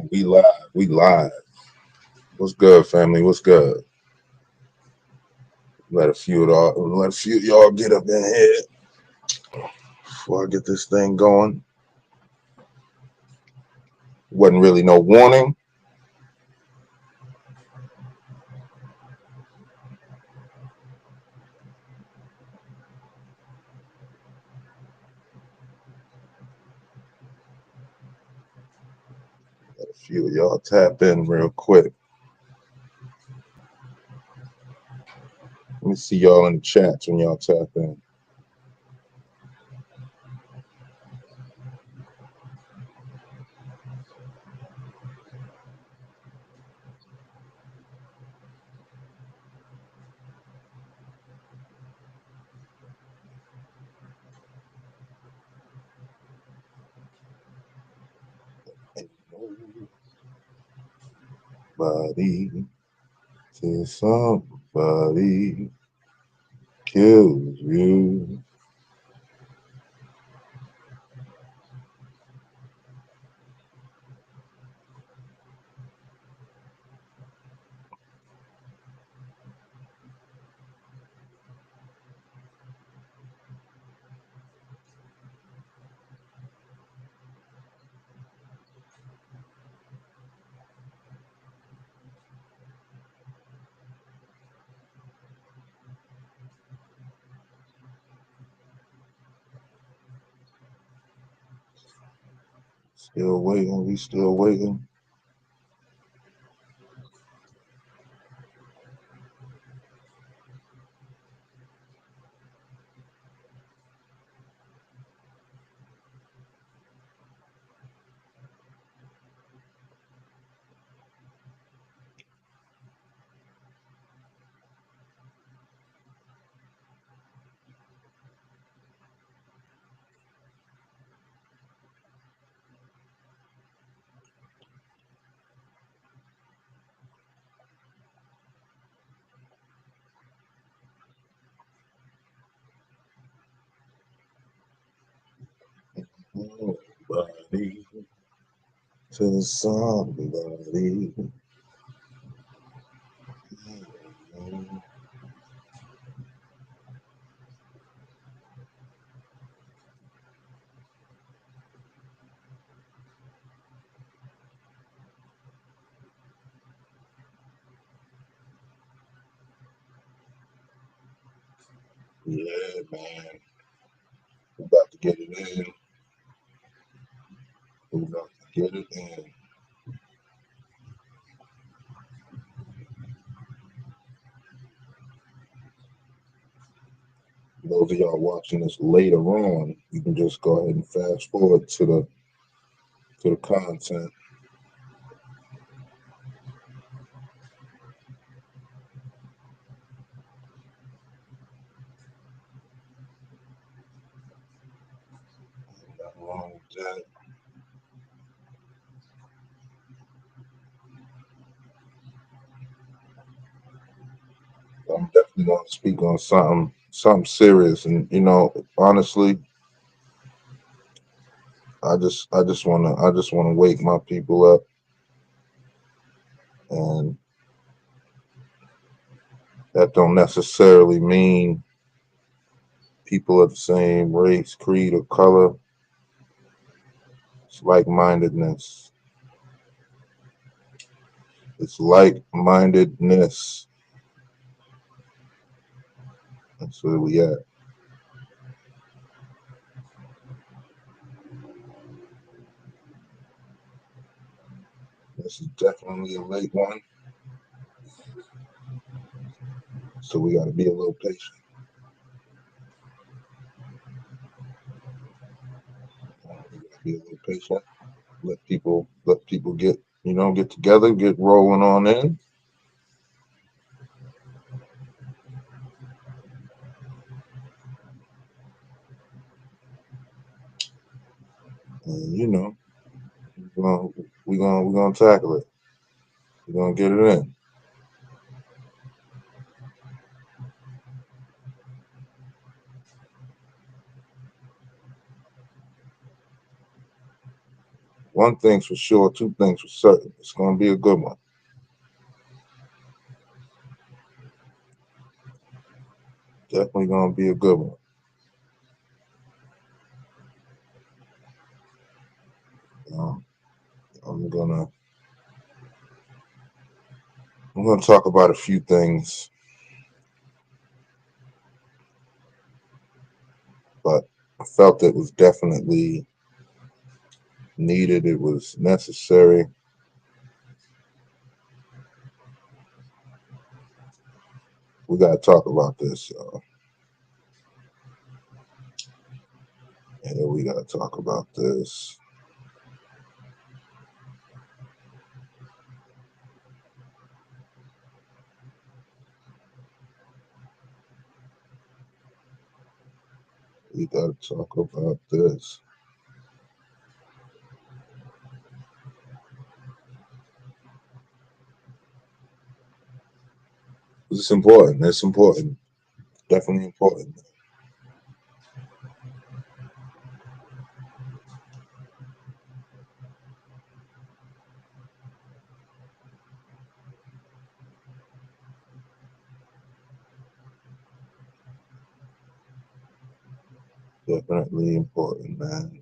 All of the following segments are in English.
We live. We live. What's good, family? What's good? Let a few of y'all get up in here before I get this thing going. Wasn't really no warning. Let a few of y'all tap in real quick. Let me see y'all in the chats when y'all tap in. Nobody till somebody kills you. Still waiting. We still waiting. Nobody till somebody. Yeah, man. We about to get it in. We about to get it in. Those of y'all watching this later on, you can just go ahead and fast forward to the content. Nothing wrong with that. I'm definitely gonna speak on something serious, and honestly, I just wanna wake my people up, and that don't necessarily mean people of the same race, creed, or color. It's like-mindedness. It's like-mindedness. That's where we at. This is definitely a late one, so we got to be a little patient. Be a little patient. Let people get together, get rolling on in. And we're gonna tackle it. We're gonna get it in. one thing's for sure, two things for certain. It's going to be a good one. Definitely going to be a good one. I'm gonna talk about a few things, but I felt it was definitely needed. It was necessary. We gotta talk about this, y'all. Yeah, we gotta talk about this. We gotta talk about this. It's important. It's important. Definitely important. Definitely important, man.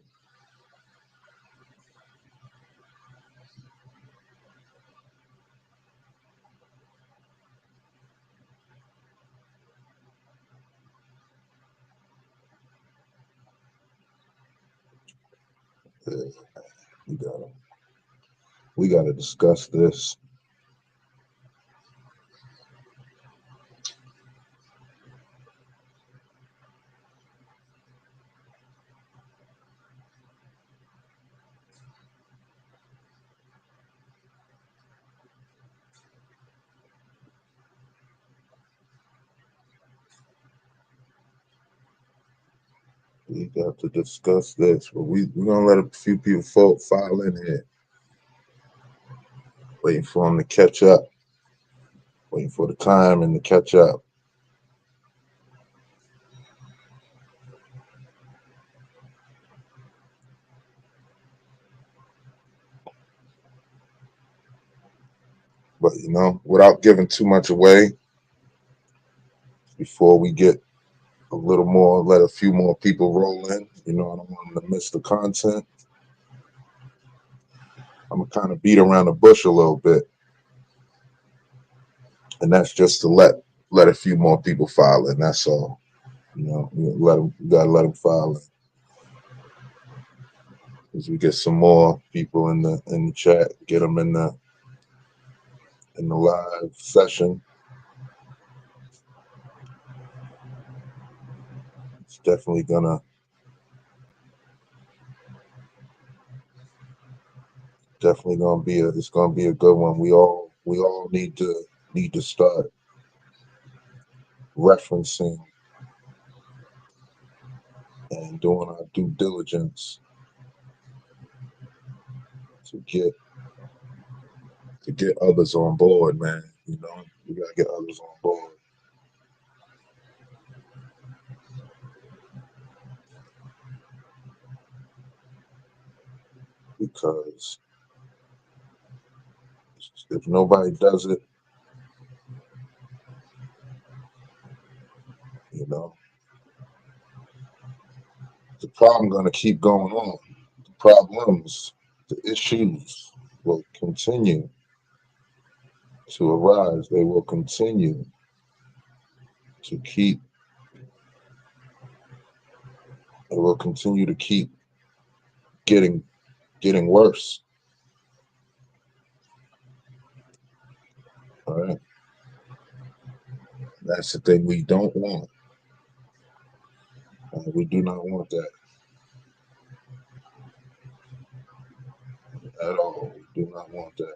Yeah, we gotta discuss this. We got to discuss this. But we're gonna let a few people file in here. Waiting for them to catch up. Waiting for the time and to catch up. But without giving too much away, before we get a little more, let a few more people roll in. I don't want them to miss the content. I'm gonna kind of beat around the bush a little bit, and that's just to let a few more people file in. That's all. You gotta let them file in. As we get some more people in the chat, get them in the live session. It's definitely gonna be it's gonna be a good one. We all need to start referencing and doing our due diligence to get others on board, man. We gotta get others on board. Because if nobody does it, the problem gonna keep going on. The problems, the issues will continue to arise. They will continue to keep. It will continue to keep getting worse. All right. That's the thing we don't want. We do not want that at all. We do not want that.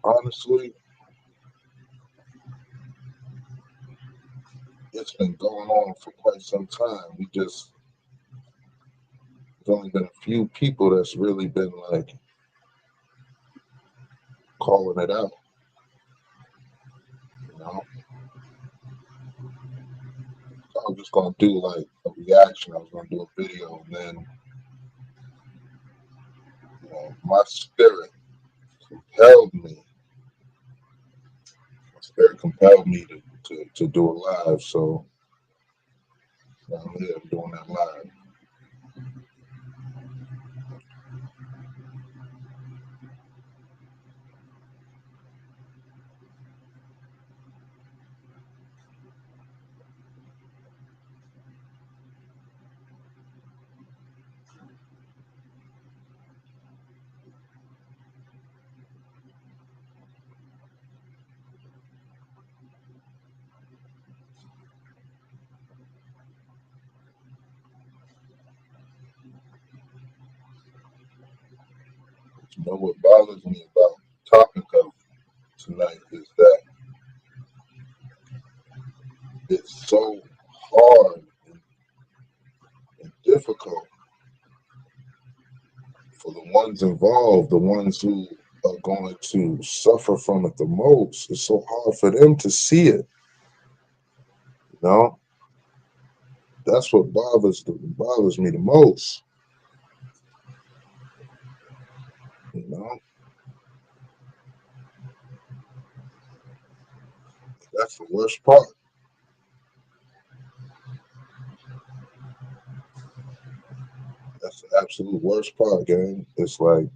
Honestly, it's been going on for quite some time. There's only been a few people that's really been like calling it out, you know. So I was just gonna do like a reaction. I was gonna do a video, and then my spirit compelled me. My spirit compelled me to do it live. So I'm here doing that live. You know what bothers me about the topic of tonight is that it's so hard and difficult for the ones involved, the ones who are going to suffer from it the most. It's so hard for them to see it. You know, that's what bothers me the most. You know, that's the worst part. That's the absolute worst part, gang. It's like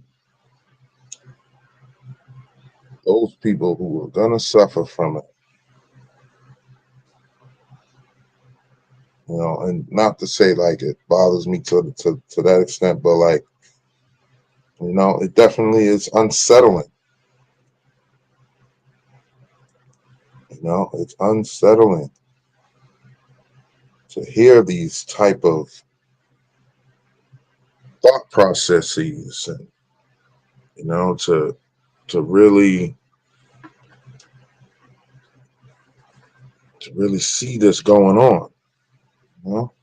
those people who are gonna suffer from it. You know, and not to say like it bothers me to that extent, but like, you know, it definitely is unsettling. You know, it's unsettling to hear these type of thought processes, and you know, to really see this going on. You know?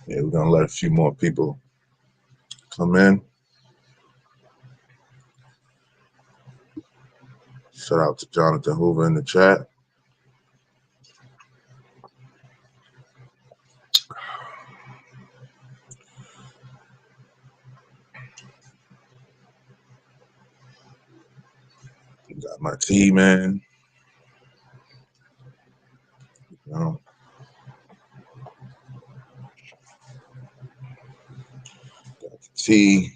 Yeah, we're gonna let a few more people come in. Shout out to Jonathan Hoover in the chat. Got my tea, man. You know, got the tea.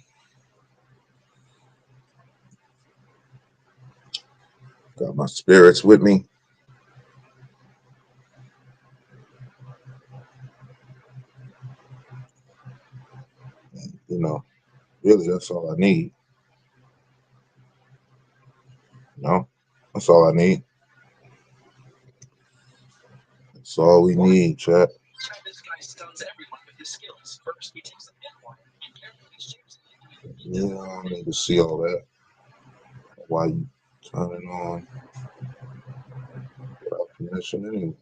Got my spirits with me. And, you know, really, that's all I need. You know, that's all I need. That's all we need, chat. Yeah, I don't need to see all that. Why you turning on without permission anyway?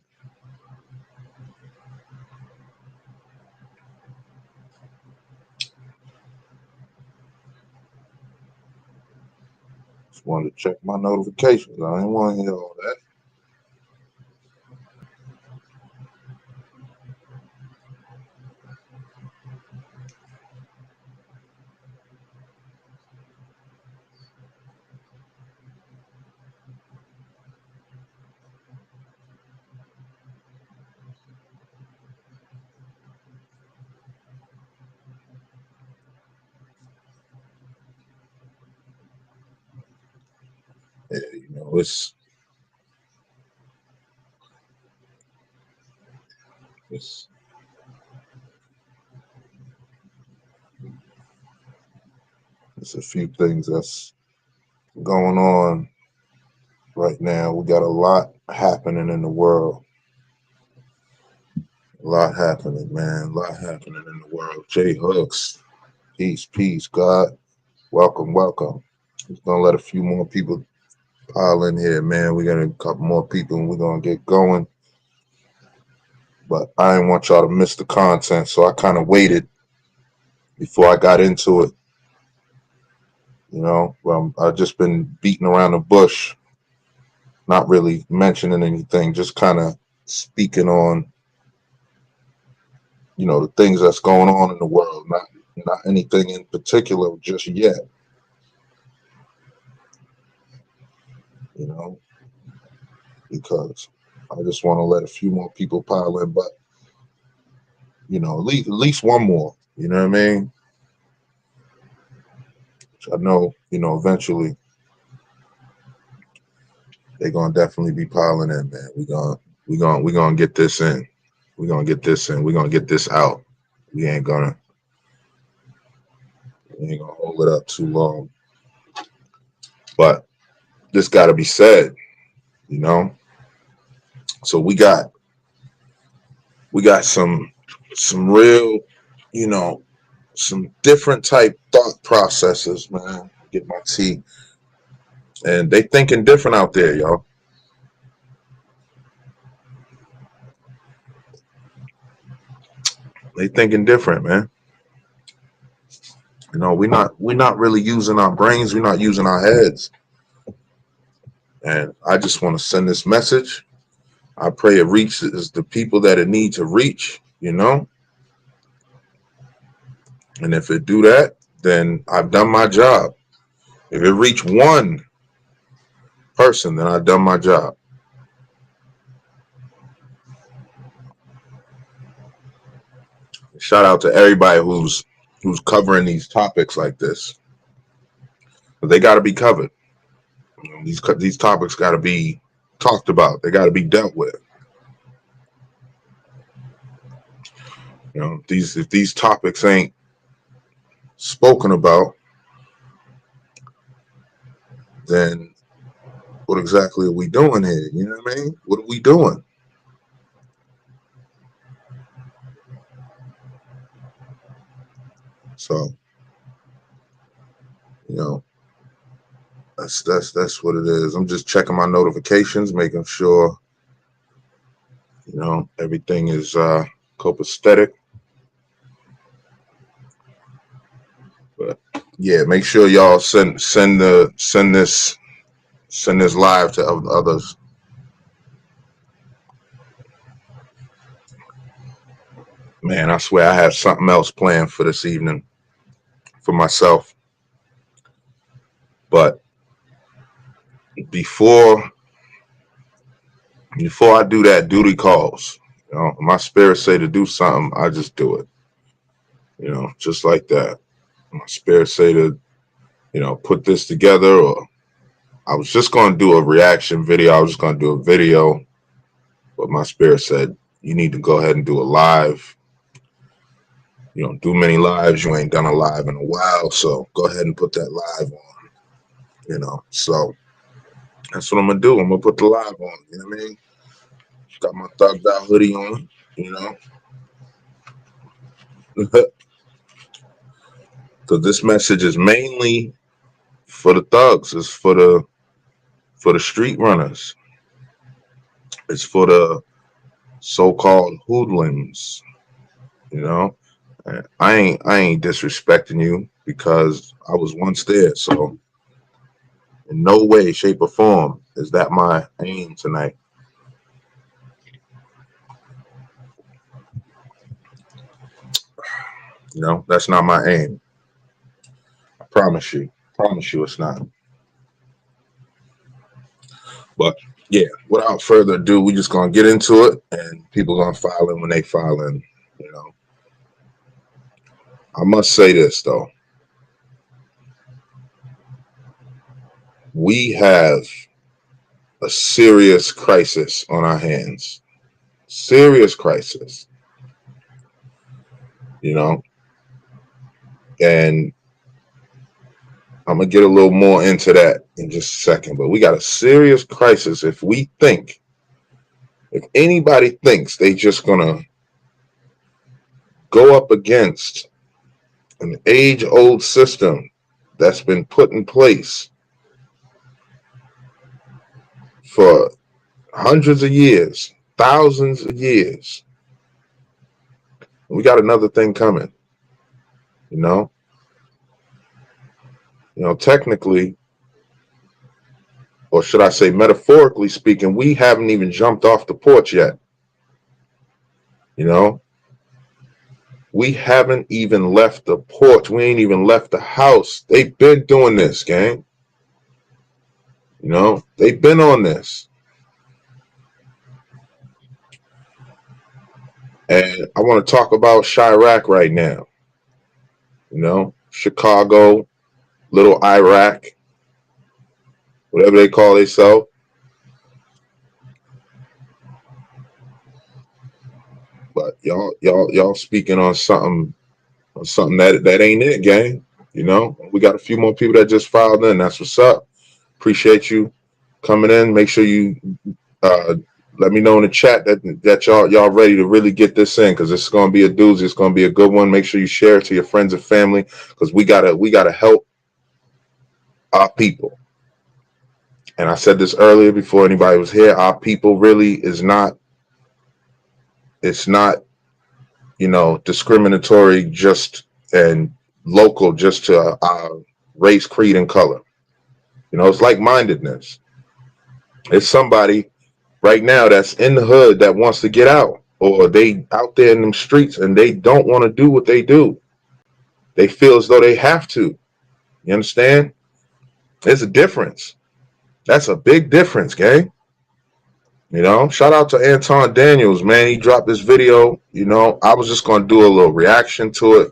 Just wanted to check my notifications. I didn't want to hear all that. Yeah, you know, it's a few things that's going on right now. We got a lot happening in the world. A lot happening, man. A lot happening in the world. J Hooks, peace, peace, God. Welcome, welcome. Just gonna let a few more people pile in here, man. We got a couple more people and we're gonna get going. But I didn't want y'all to miss the content, so I kind of waited before I got into it. I've just been beating around the bush, not really mentioning anything, just kind of speaking on, the things that's going on in the world, not anything in particular just yet, because I just want to let a few more people pile in, but at least one more, you know what I mean? I know, eventually they're gonna definitely be piling in, man. We're gonna get this in. We're gonna get this in. We're gonna get this out. We ain't gonna hold it up too long. But this gotta be said, So we got some real, some different type thought processes, man. Get my tea. And they thinking different out there, y'all. They thinking different, man. We're not really using our brains. We're not using our heads. And I just want to send this message. I pray it reaches the people that it needs to reach, And if it do that, then I've done my job. If it reach one person, then I've done my job. Shout out to everybody who's covering these topics like this. They got to be covered. These topics got to be talked about. They got to be dealt with. If these topics ain't spoken about, then what exactly are we doing here? You know what I mean? What are we doing? So, that's what it is. I'm just checking my notifications, making sure, everything is copacetic. But yeah, make sure y'all send this live to others. Man, I swear I have something else planned for this evening for myself. But before I do that, duty calls. My spirit say to do something, I just do it. Just like that. My spirit say to, put this together, or I was just going to do a reaction video. I was just going to do a video, but my spirit said, you need to go ahead and do a live. You don't do many lives. You ain't done a live in a while. So go ahead and put that live on, so that's what I'm going to do. I'm going to put the live on, you know what I mean? Got my thugged out hoodie on, So this message is mainly for the thugs. It's for the street runners. It's for the so-called hoodlums. I ain't disrespecting you because I was once there. So in no way, shape, or form is that my aim tonight. That's not my aim. I promise you. Promise you it's not. But yeah, without further ado, we're just gonna get into it, and people gonna file in when they file in. I must say this though. We have a serious crisis on our hands. Serious crisis. And I'm gonna get a little more into that in just a second, but we got a serious crisis if anybody thinks they just gonna go up against an age-old system that's been put in place for hundreds of years, thousands of years. We got another thing coming, you know. Technically, or should I say metaphorically speaking, we haven't even jumped off the porch yet. We haven't even left the porch. We ain't even left the house. They've been doing this, gang. They've been on this. And I want to talk about CHI-RAQ right now. Chicago, little Iraq, whatever they call themselves. But y'all speaking on something that ain't it, gang. We got a few more people that just filed in. That's what's up. Appreciate you coming in. Make sure you let me know in the chat that y'all ready to really get this in, because it's gonna be a doozy. It's gonna be a good one. Make sure you share it to your friends and family, because we gotta help our people. And I said this earlier before anybody was here. Our people really is not. It's not, discriminatory just and local just to race, creed, and color. It's like-mindedness. It's somebody right now that's in the hood that wants to get out, or they out there in them streets and they don't want to do what they do. They feel as though they have to. You understand? There's a difference. That's a big difference, gang. Shout out to Anton Daniels, man. He dropped this video. I was just going to do a little reaction to it.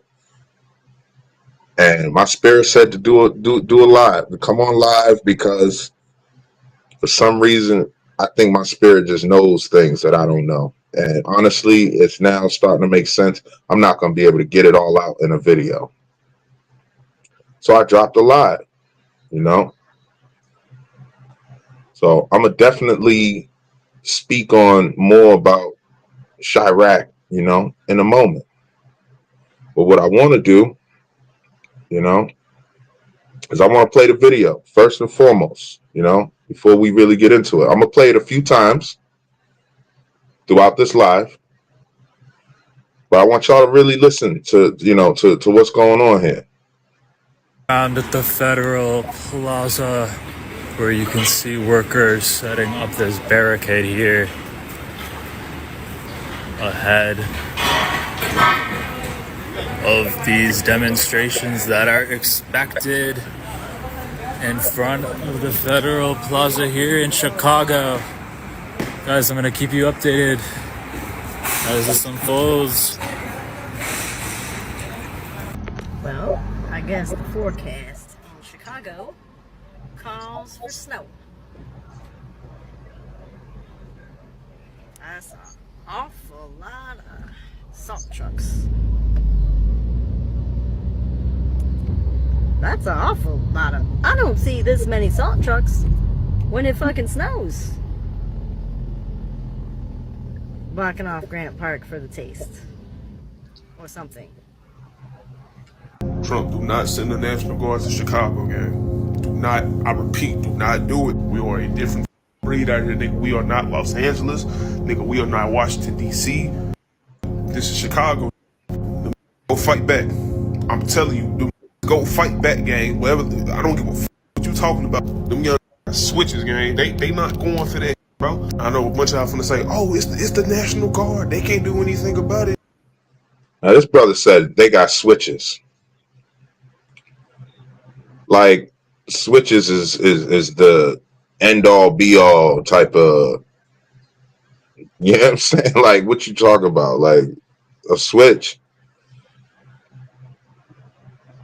And my spirit said to do a live, to come on live, because for some reason, I think my spirit just knows things that I don't know. And honestly, it's now starting to make sense. I'm not going to be able to get it all out in a video. So I dropped a live, So I'm going to definitely speak on more about CHI-RAQ, in a moment. But what I want to do, is I want to play the video first and foremost, before we really get into it. I'm going to play it a few times throughout this live, but I want y'all to really listen to, to what's going on here. Around at the Federal Plaza, where you can see workers setting up this barricade here ahead of these demonstrations that are expected in front of the Federal Plaza here in Chicago. Guys, I'm gonna keep you updated as this unfolds. Well, I guess the forecast in Chicago calls for snow. That's an awful lot of salt trucks. That's an awful lot of... I don't see this many salt trucks when it fucking snows. Blocking off Grant Park for the taste. Or something. Trump, do not send the National Guard to Chicago, gang. Do not, I repeat, do not do it. We are a different breed out here, nigga. We are not Los Angeles. Nigga, we are not Washington, D.C. This is Chicago. Go fight back. I'm telling you, go fight back, gang. Whatever, I don't give a fuck what you talking about. Them young switches, gang. They not going for that, bro. I know a bunch of y'all finna say, oh, it's the National Guard. They can't do anything about it. Now, this brother said they got switches. Like, switches is the end all be all type of, you know what I'm saying? Like, what you talk about? Like, a switch.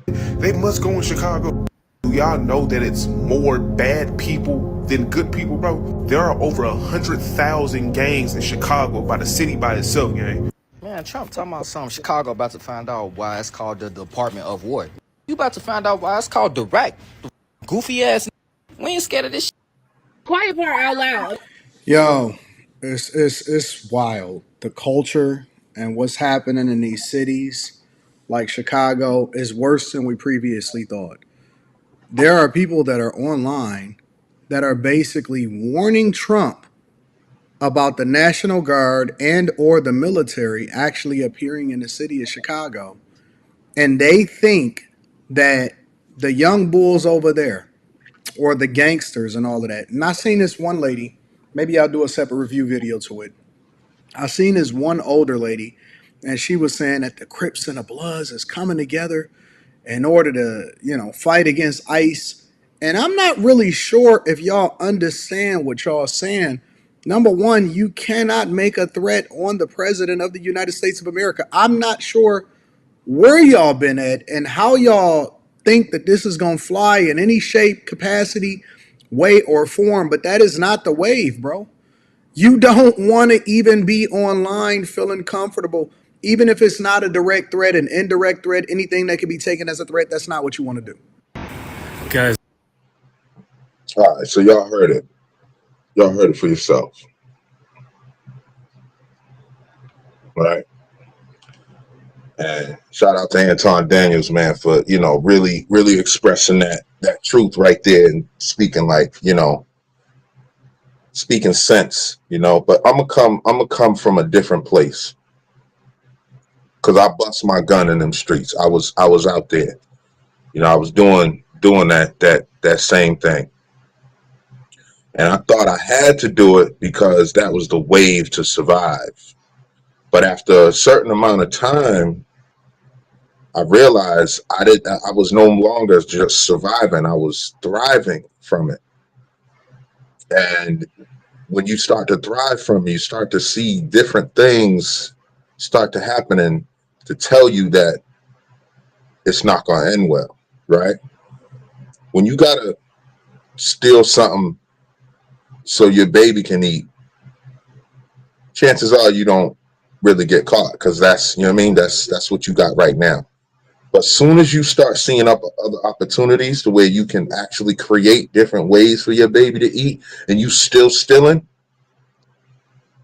They must go in Chicago. Do y'all know that it's more bad people than good people, bro? There are over 100,000 gangs in Chicago by the city by itself, gang. Man, Trump talking about something. Chicago about to find out why it's called the Department of War. You about to find out why it's called the RAQ. Goofy ass. We ain't scared of this shit. Quiet part out loud. Yo, it's wild. The culture and what's happening in these cities like Chicago is worse than we previously thought. There are people that are online that are basically warning Trump about the National Guard and or the military actually appearing in the city of Chicago, and they think that the young bulls over there or the gangsters and all of that. And I seen this one lady, maybe I'll do a separate review video to it. I seen this one older lady, and she was saying that the Crips and the Bloods is coming together in order to, fight against ICE. And I'm not really sure if y'all understand what y'all saying. Number one, you cannot make a threat on the president of the United States of America. I'm not sure where y'all been at and how y'all think that this is going to fly in any shape, capacity, way, or form, but that is not the wave, bro. You don't want to even be online feeling comfortable, even if it's not a direct threat, an indirect threat, anything that can be taken as a threat. That's not what you want to do. Guys, All right, so y'all heard it. Y'all heard it for yourself. Right? And shout out to Anton Daniels, man, for, really, really expressing that truth right there and speaking speaking sense, but I'm gonna come from a different place. Cause I bust my gun in them streets. I was out there. I was doing that same thing. And I thought I had to do it because that was the wave to survive. But after a certain amount of time, I realized I was no longer just surviving. I was thriving from it. And when you start to thrive from it, you start to see different things start to happen and to tell you that it's not going to end well, right? When you got to steal something so your baby can eat, chances are you don't really get caught because that's, that's what you got right now. But as soon as you start seeing other opportunities to where you can actually create different ways for your baby to eat and you still stealing,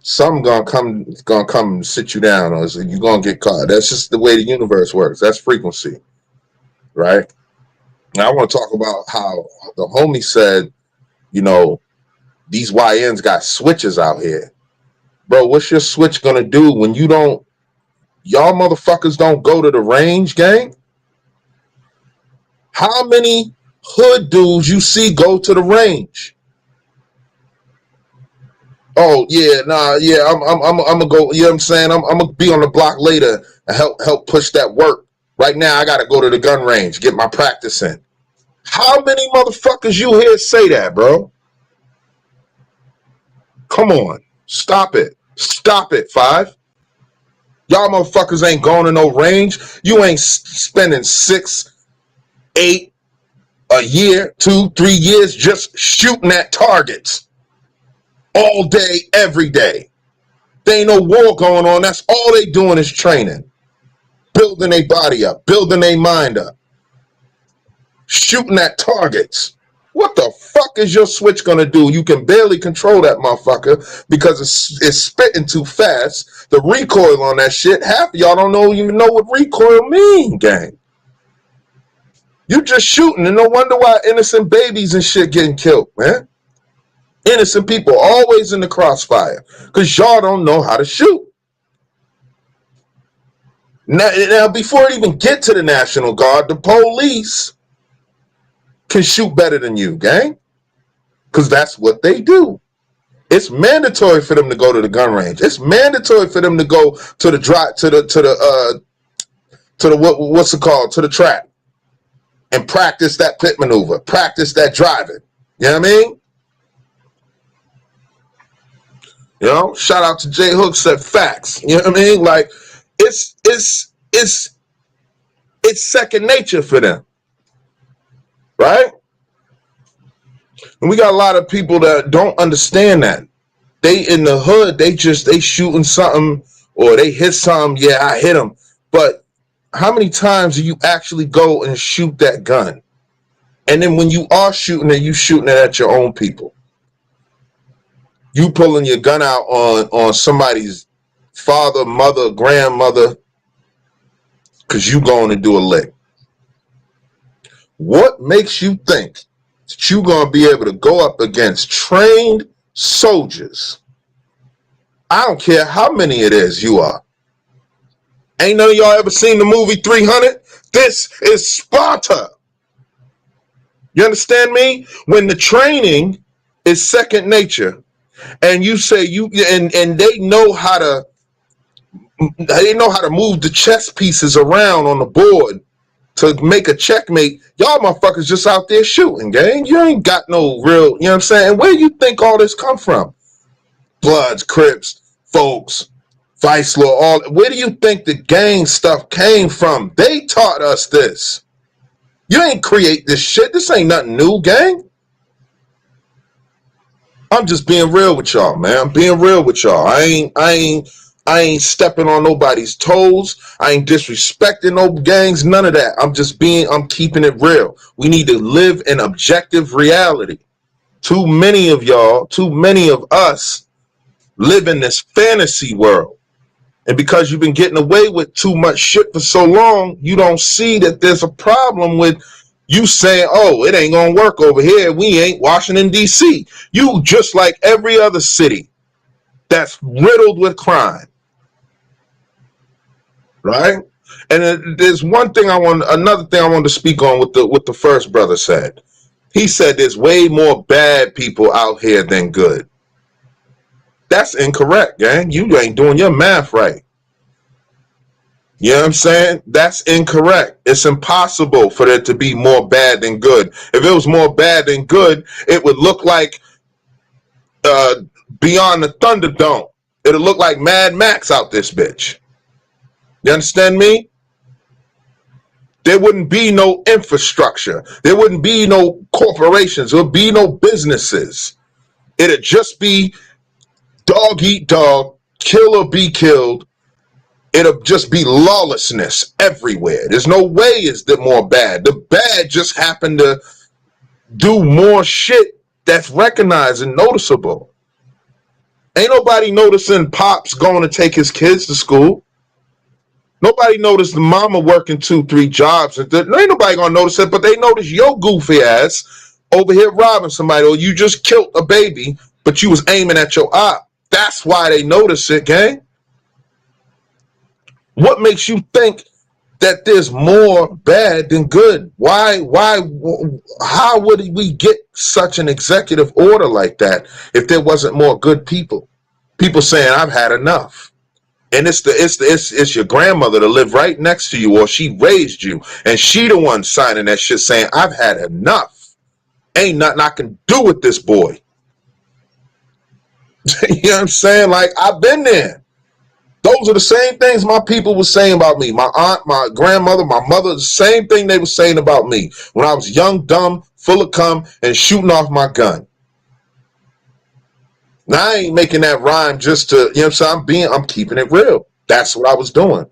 some gonna come and sit you down, or you're gonna get caught. That's just the way the universe works. That's frequency, right? Now I want to talk about how the homie said, these YNs got switches out here. Bro, what's your switch gonna do when y'all motherfuckers don't go to the range, gang? How many hood dudes you see go to the range? Oh yeah, nah, yeah, I'm gonna go. You know what I'm saying? I'm gonna be on the block later and help push that work. Right now, I gotta go to the gun range, get my practice in. How many motherfuckers you hear say that, bro? Come on, stop it, 5. Y'all motherfuckers ain't going to no range. You ain't spending 6, 8 a year, 2, 3 years just shooting at targets. All day, every day. There ain't no war going on. That's all they doing is training. Building their body up. Building their mind up. Shooting at targets. What the fuck is your switch going to do? You can barely control that motherfucker because it's spitting too fast. The recoil on that shit, half of y'all don't even know what recoil mean, gang. You just shooting and no wonder why innocent babies and shit getting killed, man. Innocent people always in the crossfire because y'all don't know how to shoot. Now, before it even get to the National Guard, the police can shoot better than you, gang, because that's what they do. It's mandatory for them to go to the gun range. It's mandatory for them to go to the what's it called, to the track and practice that pit maneuver, practice that driving. You know what I mean? Shout out to J Hook said facts. You know what I mean? Like it's second nature for them, right? And we got a lot of people that don't understand that. They in the hood, they shooting something or they hit something. Yeah, I hit them. But how many times do you actually go and shoot that gun? And then when you are shooting it, you shooting it at your own people. You pulling your gun out on somebody's father, mother, grandmother, because you going to do a lick. What makes you think that you going to be able to go up against trained soldiers? I don't care how many it is you are. Ain't none of y'all ever seen the movie 300? This is Sparta. You understand me? When the training is second nature, and you say and they know how to move the chess pieces around on the board to make a checkmate. Y'all motherfuckers just out there shooting, gang. You ain't got no real, you know what I'm saying? Where you think all this come from? Bloods, Crips, folks, Vice Law, all. Where do you think the gang stuff came from? They taught us this. You ain't create this shit. This ain't nothing new, gang. I'm just being real with y'all, man. I'm being real with y'all. I ain't stepping on nobody's toes. I ain't disrespecting no gangs, none of that. I'm keeping it real. We need to live in objective reality. Too many of y'all, too many of us live in this fantasy world. And because you've been getting away with too much shit for so long, you don't see that there's a problem with you saying, oh, it ain't gonna work over here. We ain't Washington, D.C. You just like every other city that's riddled with crime. Right? And there's another thing I wanted to speak on with the first brother said. He said there's way more bad people out here than good. That's incorrect, gang. You ain't doing your math right. You know what I'm saying? That's incorrect. It's impossible for there to be more bad than good. If it was more bad than good, it would look like Beyond the Thunderdome. It'll look like Mad Max out this bitch. You understand me? There wouldn't be no infrastructure. There wouldn't be no corporations. There would be no businesses. It'd just be dog eat dog, kill or be killed. It'll just be lawlessness everywhere. There's no way it's the more bad. The bad just happen to do more shit that's recognized and noticeable. Ain't nobody noticing Pops going to take his kids to school. Nobody noticed the mama working 2-3 jobs. Ain't nobody gonna notice it, but they notice your goofy ass over here robbing somebody, or you just killed a baby, but you was aiming at your eye. That's why they notice it, gang. What makes you think that there's more bad than good? Why, how would we get such an executive order like that if there wasn't more good people? People saying, I've had enough. And it's your grandmother that lived right next to you, or she raised you, and she the one signing that shit saying, I've had enough. Ain't nothing I can do with this boy. You know what I'm saying? Like, I've been there. Those are the same things my people were saying about me. My aunt, my grandmother, my mother, the same thing they were saying about me when I was young, dumb, full of cum, and shooting off my gun. Now, I ain't making that rhyme just to, you know what I'm saying? I'm keeping it real. That's what I was doing.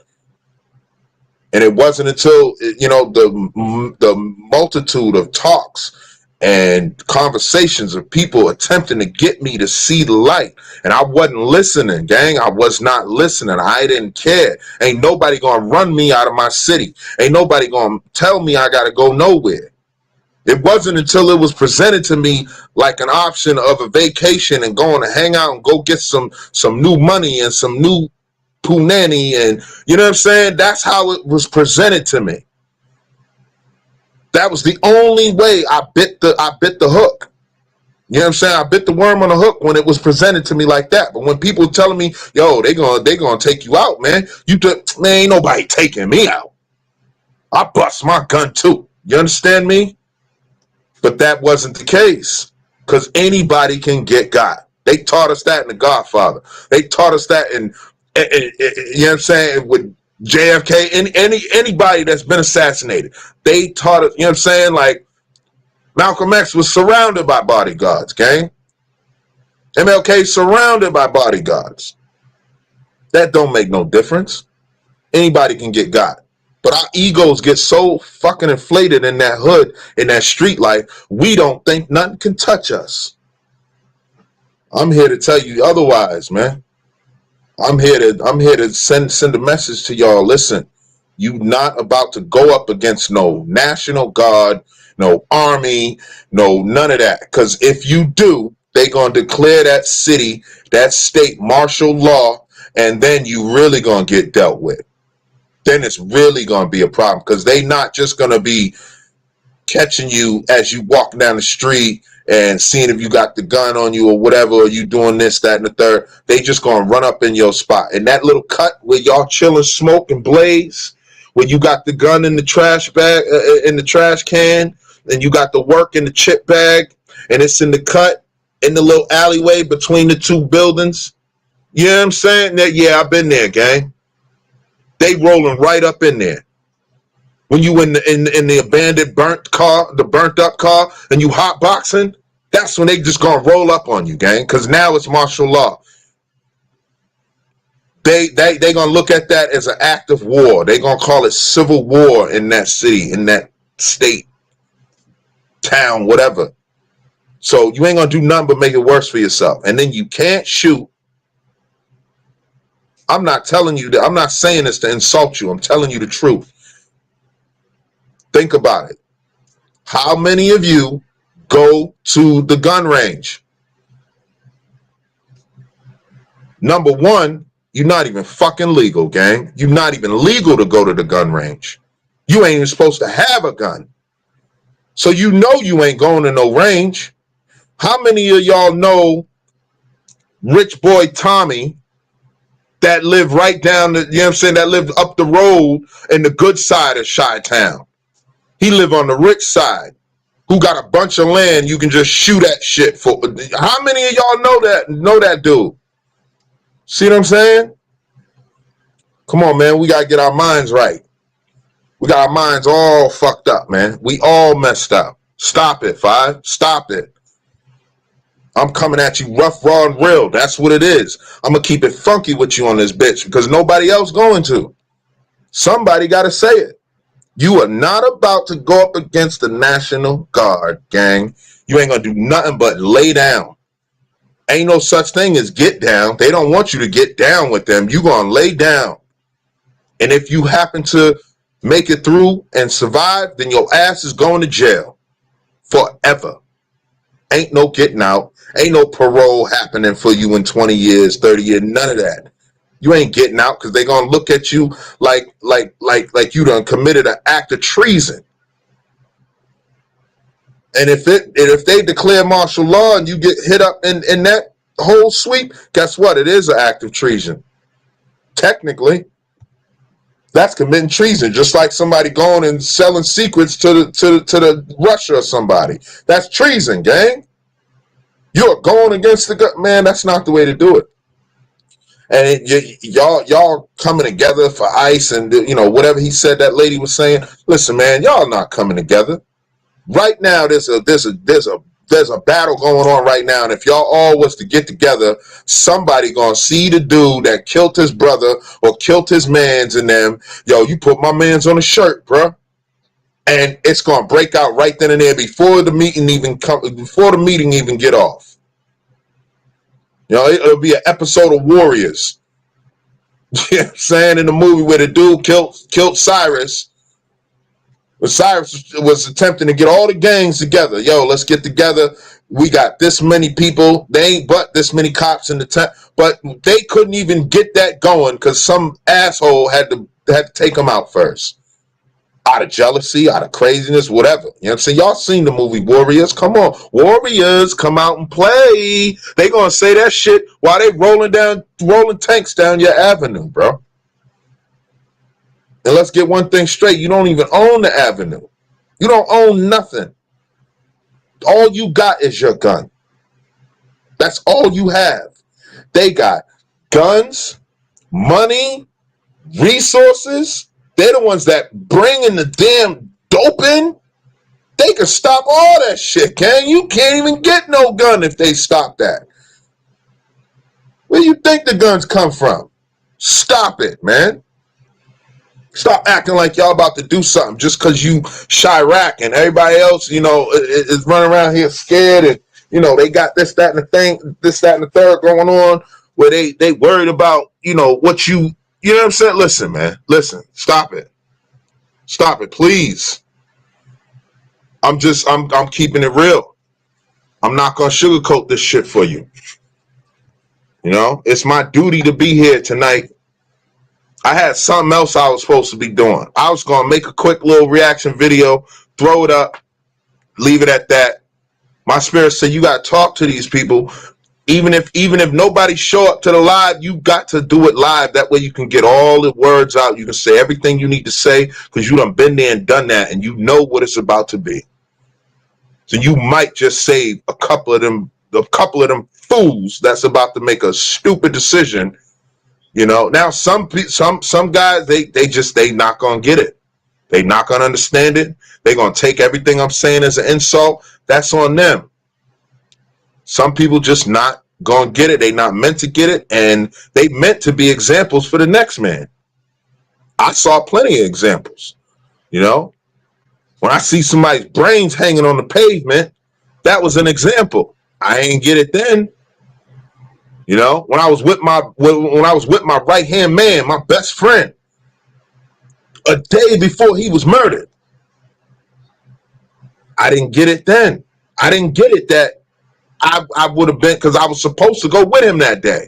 And it wasn't until, you know, the multitude of talks and conversations of people attempting to get me to see the light. And I wasn't listening, gang. I was not listening. I didn't care. Ain't nobody going to run me out of my city. Ain't nobody going to tell me I got to go nowhere. It wasn't until it was presented to me like an option of a vacation and going to hang out and go get some new money and some new punani, and you know what I'm saying? That's how it was presented to me. That was the only way I bit the hook. You know what I'm saying? I bit the worm on the hook when it was presented to me like that. But when people were telling me, yo, they gonna take you out, man. Man, ain't nobody taking me out. I bust my gun too. You understand me? But that wasn't the case, because anybody can get got. They taught us that in The Godfather. They taught us that in you know what I'm saying, with JFK, and anybody that's been assassinated. They taught us, you know what I'm saying, like Malcolm X was surrounded by bodyguards, gang. MLK surrounded by bodyguards. That don't make no difference. Anybody can get got. But our egos get so fucking inflated in that hood, in that street life, we don't think nothing can touch us. I'm here to tell you otherwise, man. I'm here to send a message to y'all. Listen, you not about to go up against no National Guard, no Army, no none of that. Because if you do, they gonna declare that city, that state martial law, and then you really gonna get dealt with. Then it's really gonna be a problem because they not just gonna be catching you as you walk down the street and seeing if you got the gun on you or whatever, or you doing this, that, and the third. They just gonna run up in your spot. And that little cut where y'all chilling, smoke and blaze, where you got the gun in the trash bag, in the trash can, and you got the work in the chip bag, and it's in the cut in the little alleyway between the two buildings. You know what I'm saying? That, yeah, I've been there, gang. They rolling right up in there. When you in the abandoned burnt car, the burnt up car, and you hot boxing, that's when they just gonna roll up on you, gang. Because now it's martial law. They gonna look at that as an act of war. They gonna call it civil war in that city, in that state, town, whatever. So you ain't gonna do nothing but make it worse for yourself. And then you can't shoot. I'm not telling you that. I'm not saying this to insult you. I'm telling you the truth. Think about it. How many of you go to the gun range? Number one, you're not even fucking legal, gang. You're not even legal to go to the gun range. You ain't even supposed to have a gun. So you know you ain't going to no range. How many of y'all know Rich Boy Tommy that lived right down the, you know what I'm saying, that lived up the road in the good side of Chi-Town? He live on the rich side, who got a bunch of land you can just shoot at shit for. How many of y'all know that dude? See what I'm saying? Come on, man. We got to get our minds right. We got our minds all fucked up, man. We all messed up. Stop it, Five. Stop it. I'm coming at you rough, raw, and real. That's what it is. I'm going to keep it funky with you on this bitch because nobody else going to. Somebody got to say it. You are not about to go up against the National Guard, gang. You ain't going to do nothing but lay down. Ain't no such thing as get down. They don't want you to get down with them. You going to lay down. And if you happen to make it through and survive, then your ass is going to jail forever. Ain't no getting out. Ain't no parole happening for you in 20 years, 30 years, none of that. You ain't getting out because they're going to look at you like you done committed an act of treason. And if they declare martial law and you get hit up in that whole sweep, guess what? It is an act of treason. Technically, that's committing treason, just like somebody going and selling secrets to the Russia or somebody. That's treason, gang. You're going against the man. That's not the way to do it. And y'all coming together for ICE and whatever he said that lady was saying. Listen, man, y'all not coming together. Right now, there's a battle going on right now, and if y'all all was to get together, somebody gonna see the dude that killed his brother or killed his mans in them. Yo, you put my mans on a shirt, bro, and it's gonna break out right then and there before the meeting even get off. It'll be an episode of Warriors. You know what I'm saying? In the movie where the dude killed Cyrus. When Cyrus was attempting to get all the gangs together. Yo, let's get together. We got this many people. They ain't but this many cops in the town. But they couldn't even get that going because some asshole had to take them out first. Out of jealousy, out of craziness, whatever. You know what I'm saying? Y'all seen the movie Warriors. Come on. Warriors, come out and play. They gonna say that shit while they rolling tanks down your avenue, bro. And let's get one thing straight. You don't even own the avenue. You don't own nothing. All you got is your gun. That's all you have. They got guns, money, resources. They're the ones that bring in the damn dope in. They can stop all that shit, gang. You can't even get no gun if they stop that. Where you think the guns come from? Stop it, man. Stop acting like y'all about to do something just because you CHI-RAQ and everybody else, is running around here scared and, they got this, that, and the third going on. where they worried about, you know, what you know what I'm saying? Listen, man, listen, stop it, please. I'm keeping it real. I'm not gonna sugarcoat this shit for you. You know, it's my duty to be here tonight. I had something else I was supposed to be doing. I was gonna make a quick little reaction video, throw it up, leave it at that. My spirit said you gotta talk to these people. Even if nobody show up to the live, you got to do it live. That way you can get all the words out. You can say everything you need to say because you done been there and done that, and you know what it's about to be. So you might just save a couple of them fools that's about to make a stupid decision. You know, now some guys they not gonna get it. They not gonna understand it. They gonna take everything I'm saying as an insult. That's on them. Some people just not gonna get it. They not meant to get it, and they meant to be examples for the next man. I saw plenty of examples. You know, when I see somebody's brains hanging on the pavement, that was an example. I ain't get it then. You know, when I was with my right hand man, my best friend, a day before he was murdered, I didn't get it then. I didn't get it that I would have been, because I was supposed to go with him that day.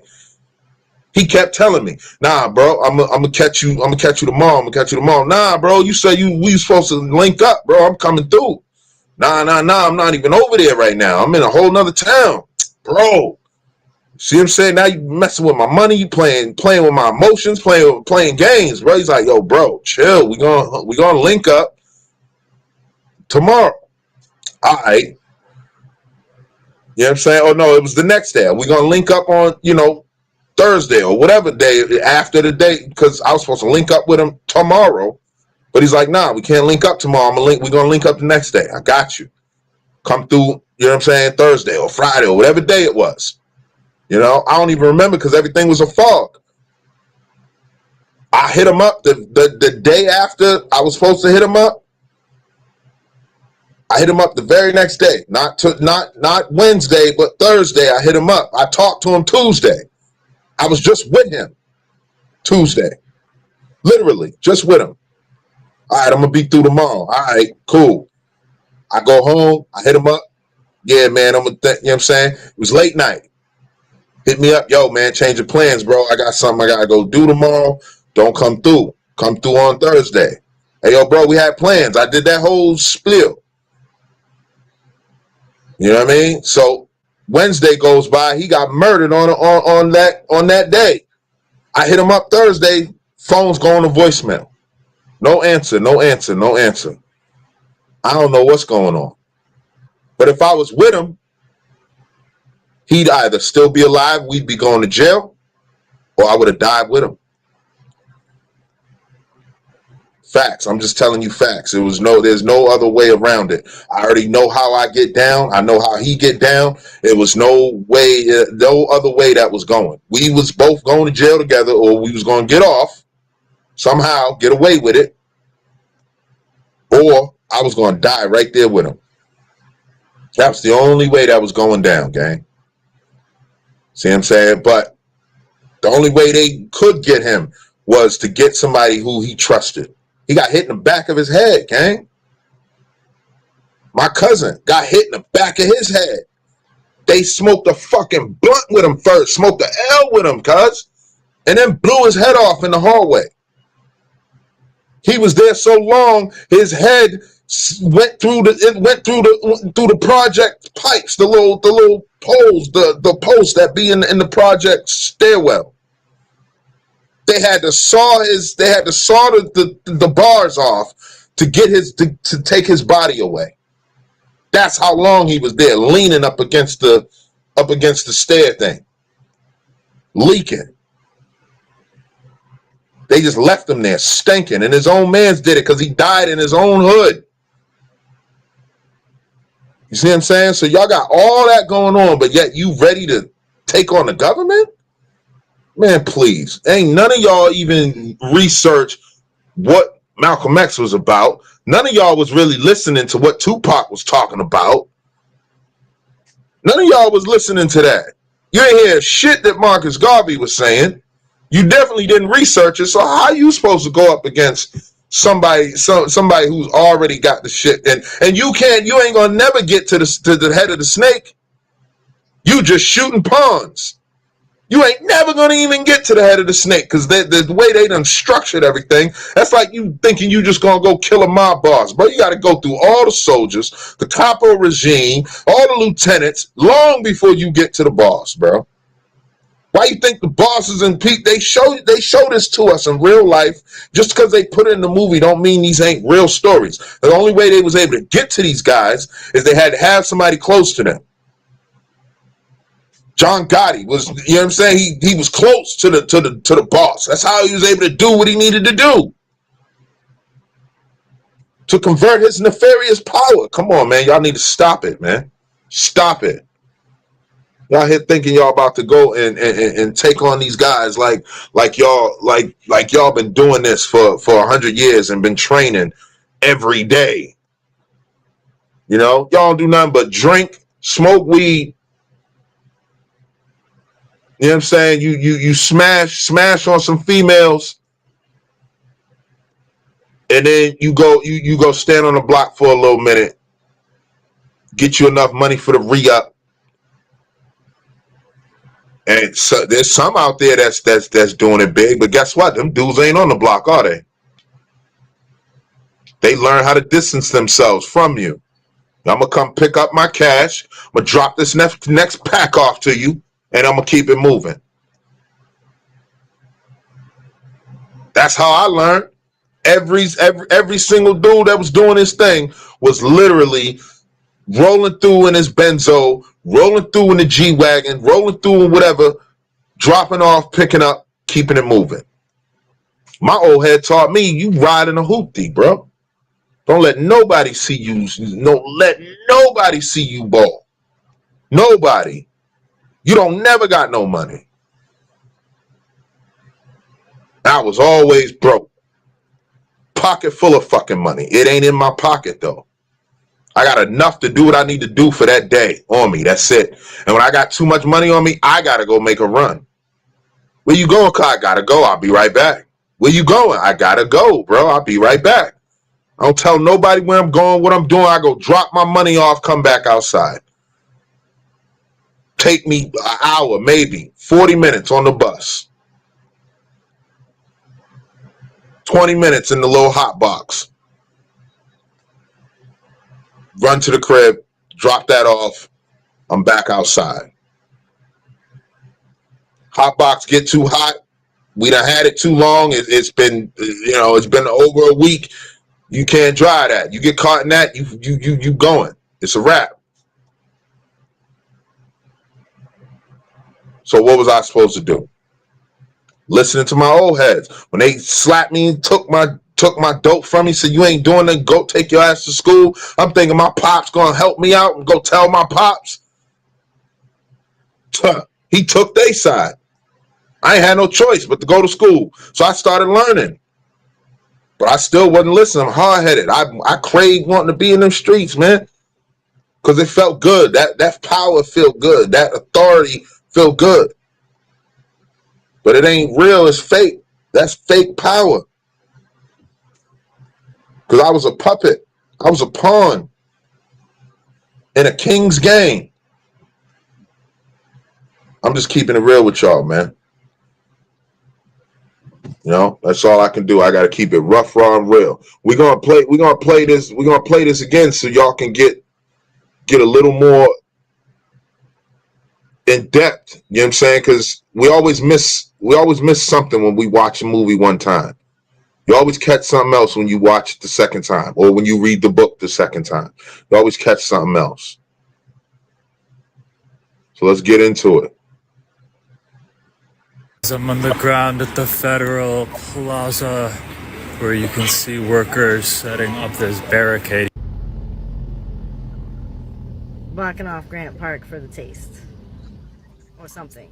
He kept telling me, "Nah, bro, I'm gonna catch you. I'm gonna catch you tomorrow. I'm gonna catch you tomorrow." Nah, bro, you said we supposed to link up, bro. I'm coming through. Nah. I'm not even over there right now. I'm in a whole nother town, bro. See what I'm saying? Now you messing with my money. You playing with my emotions, playing games, bro. He's like, "Yo, bro, chill. We gonna link up tomorrow." All right. You know what I'm saying? Oh no, it was the next day. We're gonna link up on, you know, Thursday or whatever day after the day, because I was supposed to link up with him tomorrow. But he's like, "Nah, we can't link up tomorrow. We're gonna link up the next day. I got you. Come through, you know what I'm saying, Thursday or Friday or whatever day it was." You know, I don't even remember because everything was a fog. I hit him up the day after I was supposed to hit him up. I hit him up the very next day, not Wednesday, but Thursday. I hit him up. I talked to him Tuesday. I was just with him Tuesday, literally just with him. All right, I'm gonna be through tomorrow. All right, cool. I go home. I hit him up. Yeah, man, you know what I'm saying? It was late night. Hit me up, yo, man, change your plans, bro. I got something I gotta go do tomorrow. Don't come through. Come through on Thursday. Hey, yo, bro, we had plans. I did that whole spiel. You know what I mean? So Wednesday goes by. He got murdered on that day. I hit him up Thursday. Phone's going to voicemail. No answer. I don't know what's going on. But if I was with him, he'd either still be alive, we'd be going to jail, or I would have died with him. Facts. I'm just telling you facts. There's no other way around it. I already know how I get down. I know how he get down. It was no other way that was going. We was both going to jail together, or we was going to get off, somehow get away with it, or I was going to die right there with him. That was the only way that was going down, gang. See what I'm saying? But the only way they could get him was to get somebody who he trusted. He got hit in the back of his head, gang. My cousin got hit in the back of his head. They smoked a fucking blunt with him first, smoked the L with him, cuz, and then blew his head off in the hallway. He was there so long, his head went through the project pipes, the little poles, the posts that be in the project stairwell. They had to saw the bars off to get to take his body away. That's how long he was there, leaning up against the stair thing, leaking. They just left him there stinking, and his own man's did it because he died in his own hood. You see what I'm saying? So y'all got all that going on, but yet you ready to take on the government? Man, please. Ain't none of y'all even research what Malcolm X was about. None of y'all was really listening to what Tupac was talking about. None of y'all was listening to that. You ain't hear shit that Marcus Garvey was saying. You definitely didn't research it. So how are you supposed to go up against somebody who's already got the shit? And you ain't gonna never get to the head of the snake. You just shooting pawns. You ain't never gonna even get to the head of the snake because the way they done structured everything, that's like you thinking you just gonna go kill a mob boss. Bro, you gotta go through all the soldiers, the capo regime, all the lieutenants, long before you get to the boss, bro. Why you think the bosses and Pete, they show this to us in real life? Just because they put it in the movie don't mean these ain't real stories. The only way they was able to get to these guys is they had to have somebody close to them. John Gotti was, you know what I'm saying? He was close to the boss. That's how he was able to do what he needed to do. To convert his nefarious power. Come on, man. Y'all need to stop it, man. Stop it. Y'all here thinking y'all about to go and take on these guys like y'all been doing this for 100 years and been training every day. You know, y'all don't do nothing but drink, smoke weed. You know what I'm saying? You smash on some females, and then you go stand on the block for a little minute, get you enough money for the re-up. And so there's some out there that's doing it big, but guess what? Them dudes ain't on the block, are they? They learn how to distance themselves from you. I'm gonna come pick up my cash. I'm gonna drop this next pack off to you, and I'm gonna keep it moving. That's how I learned. Every single dude that was doing his thing was literally rolling through in his Benzo, rolling through in the G-Wagon, rolling through in whatever, dropping off, picking up, keeping it moving. My old head taught me, you ride in a hoopty, bro. Don't let nobody see you. Don't let nobody see you ball. Nobody. You don't never got no money. I was always broke. Pocket full of fucking money. It ain't in my pocket though. I got enough to do what I need to do for that day on me. That's it. And when I got too much money on me, I gotta go make a run. Where you going, Kai? I gotta go. I'll be right back. Where you going? I gotta go, bro. I'll be right back. I don't tell nobody where I'm going, what I'm doing. I go drop my money off, come back outside. Take me an hour, maybe 40 minutes on the bus. 20 minutes in the little hot box. Run to the crib, drop that off. I'm back outside. Hot box get too hot. We done had it too long. It's been over a week. You can't dry that. You get caught in that, you going. It's a wrap. So what was I supposed to do? Listening to my old heads. When they slapped me and took my dope from me, said you ain't doing nothing, go take your ass to school. I'm thinking my pop's gonna help me out and go tell my pops. He took their side. I ain't had no choice but to go to school. So I started learning. But I still wasn't listening. I'm hard-headed. I craved wanting to be in them streets, man. Because it felt good. That power felt good. That authority felt good. But it ain't real. It's fake. That's fake power. Because I was a puppet. I was a pawn in a king's game. I'm just keeping it real with y'all, man. You know, that's all I can do. I got to keep it rough, raw, and real. We're gonna play this again so y'all can get a little more in depth. You know what I'm saying? Because we always miss something when we watch a movie one time. You always catch something else when you watch it the second time, or when you read the book the second time. You always catch something else. So let's get into it. I'm on the ground at the Federal Plaza where you can see workers setting up this barricade. Blocking off Grant Park for the taste. Or something.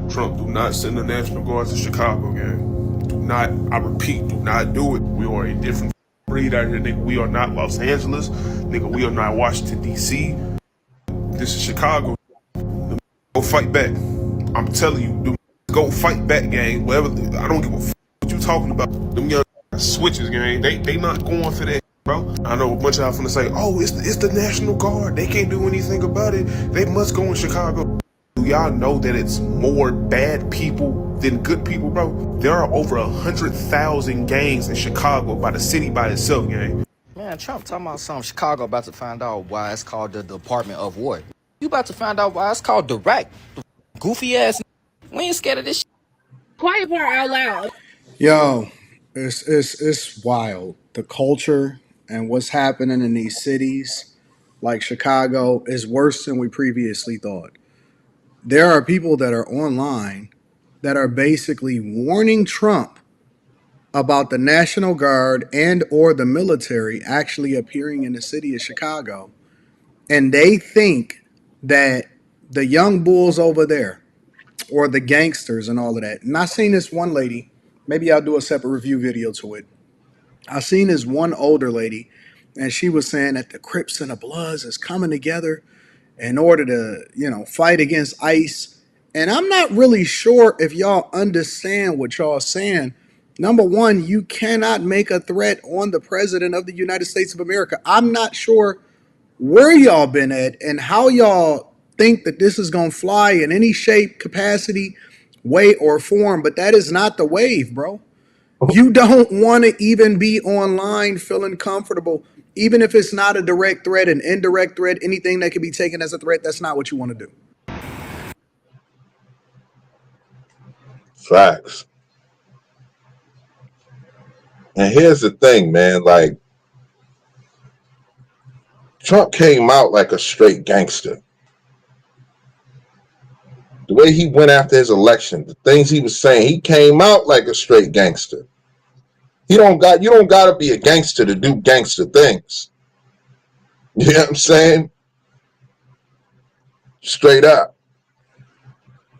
Trump, do not send the National Guard to Chicago, gang. Do not, I repeat, do not do it. We are a different breed out here, nigga. We are not Los Angeles. Nigga, we are not Washington, D.C. This is Chicago. The go fight back. I'm telling you, them go fight back, gang. Whatever. I don't give a what you talking about. Them young switches, gang. They not going for that, bro. I know a bunch of y'all finna say, oh, it's the National Guard. They can't do anything about it. They must go in Chicago. Do y'all know that it's more bad people than good people, bro? There are over 100,000 gangs in Chicago by the city by itself, gang. Man, Trump talking about something. Chicago about to find out why it's called the Department of War. You about to find out why it's called the RAQ. Goofy ass. We ain't scared of this shit. Quiet part out loud. Yo, it's wild. The culture and what's happening in these cities like Chicago is worse than we previously thought. There are people that are online that are basically warning Trump about the National Guard and or the military actually appearing in the city of Chicago. And they think that the young bulls over there or the gangsters and all of that. And I seen this one lady, maybe I'll do a separate review video to it. I seen this one older lady, and she was saying that the Crips and the Bloods is coming together in order to, fight against ICE. And I'm not really sure if y'all understand what y'all saying. Number one, you cannot make a threat on the president of the United States of America. I'm not sure where y'all been at and how y'all think that this is going to fly in any shape, capacity, way, or form. But that is not the wave, bro. You don't want to even be online feeling comfortable, even if it's not a direct threat, an indirect threat, anything that can be taken as a threat. That's not what you want to do. Facts. And here's the thing, man. Like, Trump came out like a straight gangster. The way he went after his election, the things he was saying, he came out like a straight gangster. You don't got to be a gangster to do gangster things. You know what I'm saying? Straight up.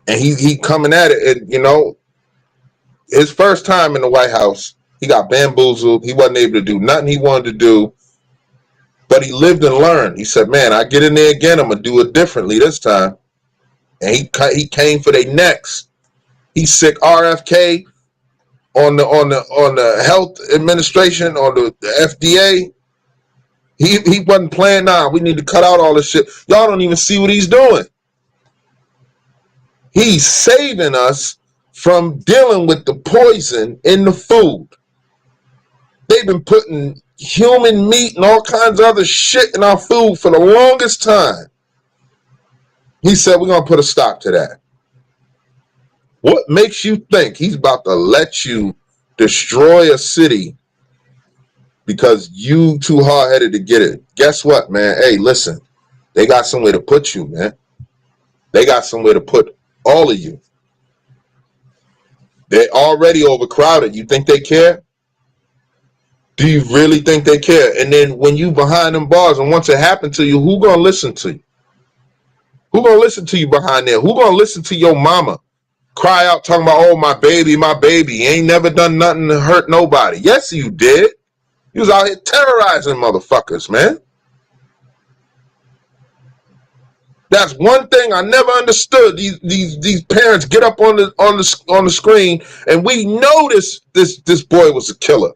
And he coming at it, and his first time in the White House, he got bamboozled. He wasn't able to do nothing he wanted to do. But he lived and learned. He said, man, I get in there again, I'm gonna do it differently this time. And he came for their necks. He sick RFK on the health administration, on the FDA. He wasn't playing. Nah, we need to cut out all this shit. Y'all don't even see what he's doing. He's saving us from dealing with the poison in the food. They've been putting human meat and all kinds of other shit in our food for the longest time. He said, we're going to put a stop to that. What makes you think he's about to let you destroy a city because you too hard-headed to get it? Guess what, man? Hey, listen, they got somewhere to put you, man. They got somewhere to put all of you. They're already overcrowded. You think they care? Do you really think they care? And then when you behind them bars and once it happened to you, who gonna listen to you? Who gonna listen to you behind there? Who gonna listen to your mama cry out talking about, oh, my baby, you ain't never done nothing to hurt nobody? Yes, you did. You was out here terrorizing motherfuckers, man. That's one thing I never understood. These parents get up on the screen, and we know this boy was a killer.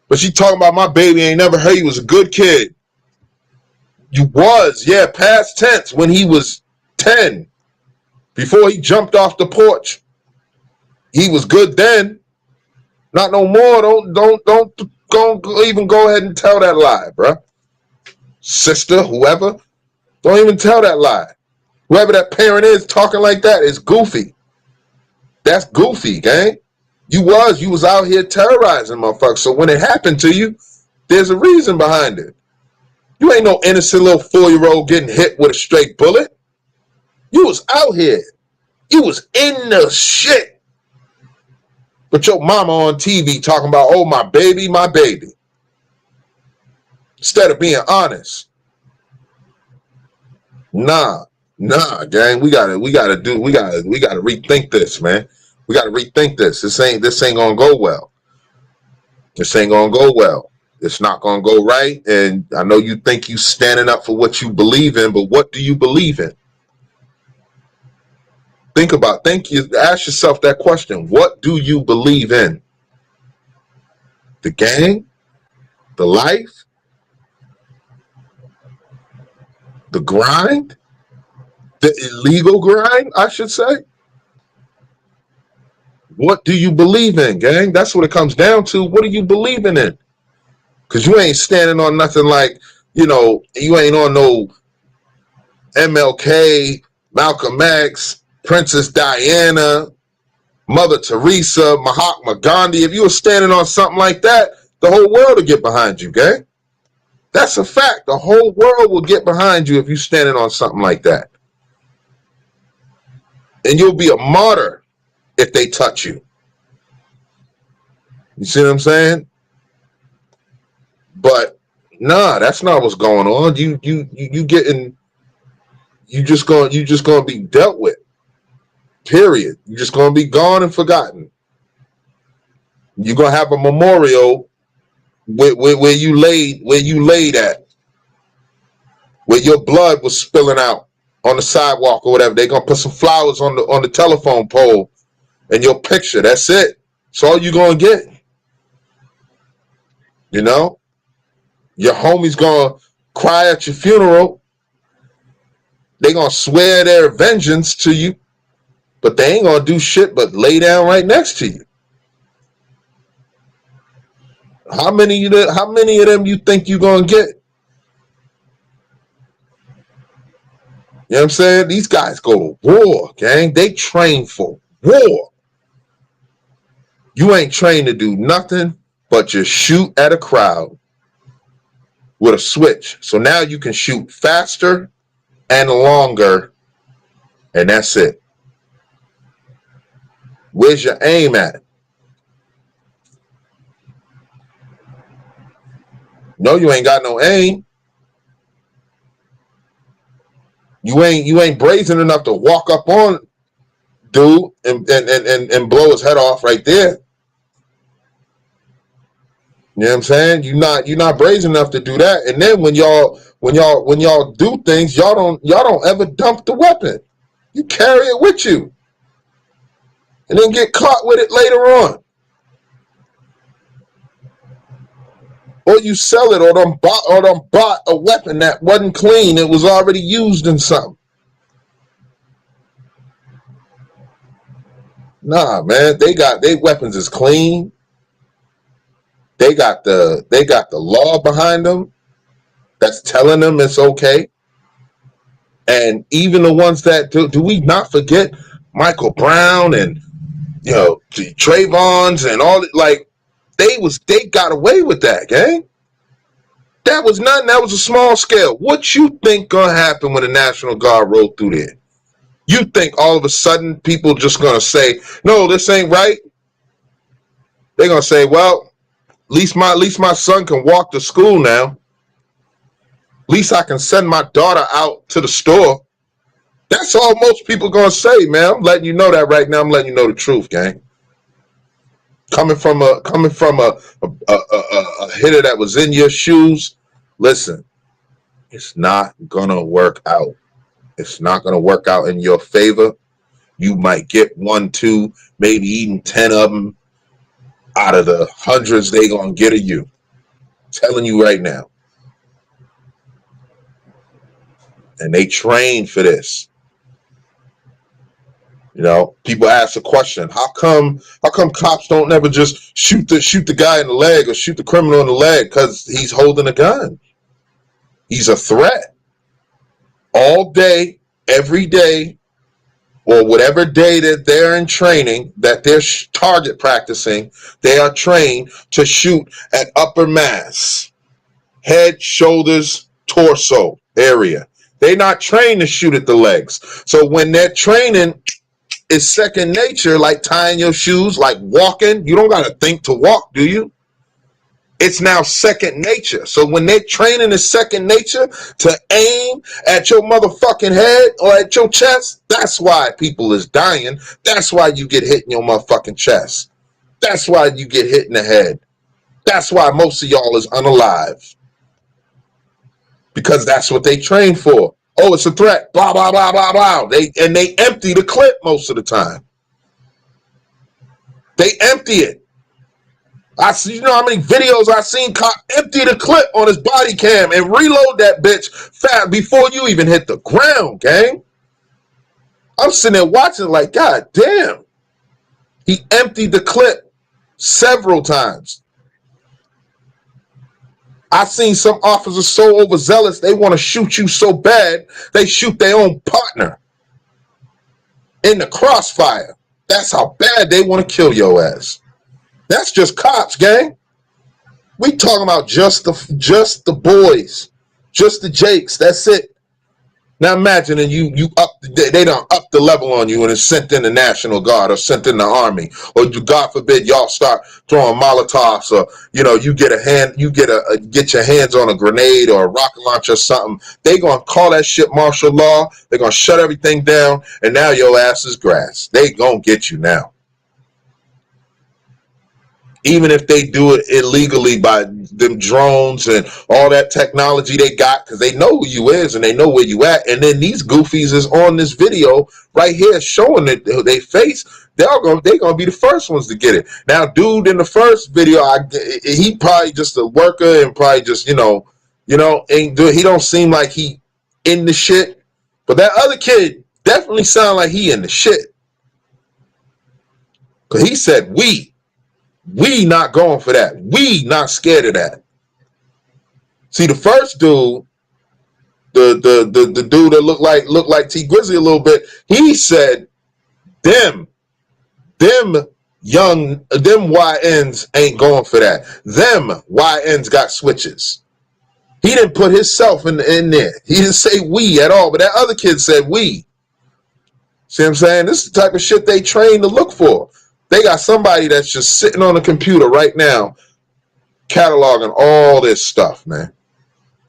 But she talking about my baby ain't never heard he was a good kid. You was, yeah, past tense, when he was 10, before he jumped off the porch. He was good then. Not no more. Don't even go ahead and tell that lie, bruh. Sister, whoever, don't even tell that lie. Whoever that parent is talking like that is goofy. That's goofy, gang. You was out here terrorizing motherfuckers. So when it happened to you, there's a reason behind it. You ain't no innocent little 4-year-old getting hit with a straight bullet. You was out here. You was in the shit. But your mama on TV talking about, oh, my baby. Instead of being honest. Nah, gang. We gotta rethink this, man. We gotta rethink this. This ain't gonna go well. This ain't gonna go well. It's not gonna go right. And I know you think you standing up for what you believe in, but what do you believe in? Ask yourself that question. What do you believe in? The gang? The life? The grind? The illegal grind, I should say? What do you believe in, gang? That's what it comes down to. What are you believing in? Because you ain't standing on nothing like, you ain't on no MLK, Malcolm X, Princess Diana, Mother Teresa, Mahatma Gandhi. If you were standing on something like that, the whole world would get behind you, gang. That's a fact. The whole world will get behind you if you're standing on something like that. And you'll be a martyr if they touch you. You see what I'm saying? But nah, that's not what's going on. You just gonna be dealt with. Period. You're just gonna be gone and forgotten. You're gonna have a memorial where you laid at, where your blood was spilling out on the sidewalk or whatever. They're gonna put some flowers on the telephone pole and your picture. That's it. That's all you're gonna get. You know? Your homie's gonna cry at your funeral. They're gonna swear their vengeance to you, but they ain't gonna do shit but lay down right next to you. How many of them you think you gonna get? You know what I'm saying? These guys go to war, gang. They train for war. You ain't trained to do nothing but just shoot at a crowd with a switch. So now you can shoot faster and longer, and that's it. Where's your aim at? No, you ain't got no aim. You ain't brazen enough to walk up on dude and blow his head off right there. You know what I'm saying? You're not brazen enough to do that. And then when y'all do things, y'all don't ever dump the weapon. You carry it with you. And then get caught with it later on. Or you sell it, or them bought a weapon that wasn't clean. It was already used in something. Nah, man, their weapons is clean. They got the law behind them that's telling them it's okay. And even the ones that do we not forget Michael Brown and Trayvon's and all, like they got away with that, gang. That was nothing. That was a small scale. What you think gonna happen when the National Guard rolled through there? You think all of a sudden people just gonna say, no, this ain't right? They're gonna say, well, at least my son can walk to school now. At least I can send my daughter out to the store. That's all most people gonna say, man. I'm letting you know that right now. I'm letting you know the truth, gang. Coming from a hitter that was in your shoes, listen, it's not gonna work out. It's not gonna work out in your favor. You might get 1, 2, maybe even 10 of them out of the hundreds they gonna get of you. I'm telling you right now. And they train for this. People ask the question, how come cops don't never just shoot the guy in the leg or shoot the criminal in the leg? Because he's holding a gun. He's a threat. All day, every day, or whatever day that they're in training, that they're target practicing, they are trained to shoot at upper mass, head, shoulders, torso area. They're not trained to shoot at the legs. So when they're training, it's second nature, like tying your shoes, like walking. You don't got to think to walk, do you? It's now second nature. So when they're training is second nature to aim at your motherfucking head or at your chest, that's why people is dying. That's why you get hit in your motherfucking chest. That's why you get hit in the head. That's why most of y'all is unalive. Because that's what they train for. Oh, it's a threat. Blah, blah, blah, blah, blah. They empty the clip most of the time. They empty it. I see, you know how many videos I seen cop empty the clip on his body cam and reload that bitch fast before you even hit the ground, gang. I'm sitting there watching like, God damn. He emptied the clip several times. I seen some officers so overzealous they want to shoot you so bad they shoot their own partner in the crossfire. That's how bad they want to kill your ass. That's just cops, gang. We talking about just the boys, just the Jakes. That's it. Now imagine and you up they don't up the level on you and it's sent in the National Guard or sent in the Army, or God forbid y'all start throwing Molotovs, or you get your hands on a grenade or a rocket launcher or something. They gonna call that shit martial law. They're gonna shut everything down, and now your ass is grass. They gonna get you now. Even if they do it illegally by them drones and all that technology they got, because they know who you is and they know where you at. And then these goofies is on this video right here showing that they face. They're gonna be the first ones to get it. Now, dude, in the first video, he probably just a worker and probably just he don't seem like he in the shit. But that other kid definitely sound like he in the shit, because he said we not going for that. We not scared of that. See, the first dude, the dude that looked like T Grizzly a little bit, he said, them YNs ain't going for that. Them YNs got switches. He didn't put himself in there. He didn't say we at all, but that other kid said we. See what I'm saying? This is the type of shit they train to look for. They got somebody that's just sitting on the computer right now cataloging all this stuff, man.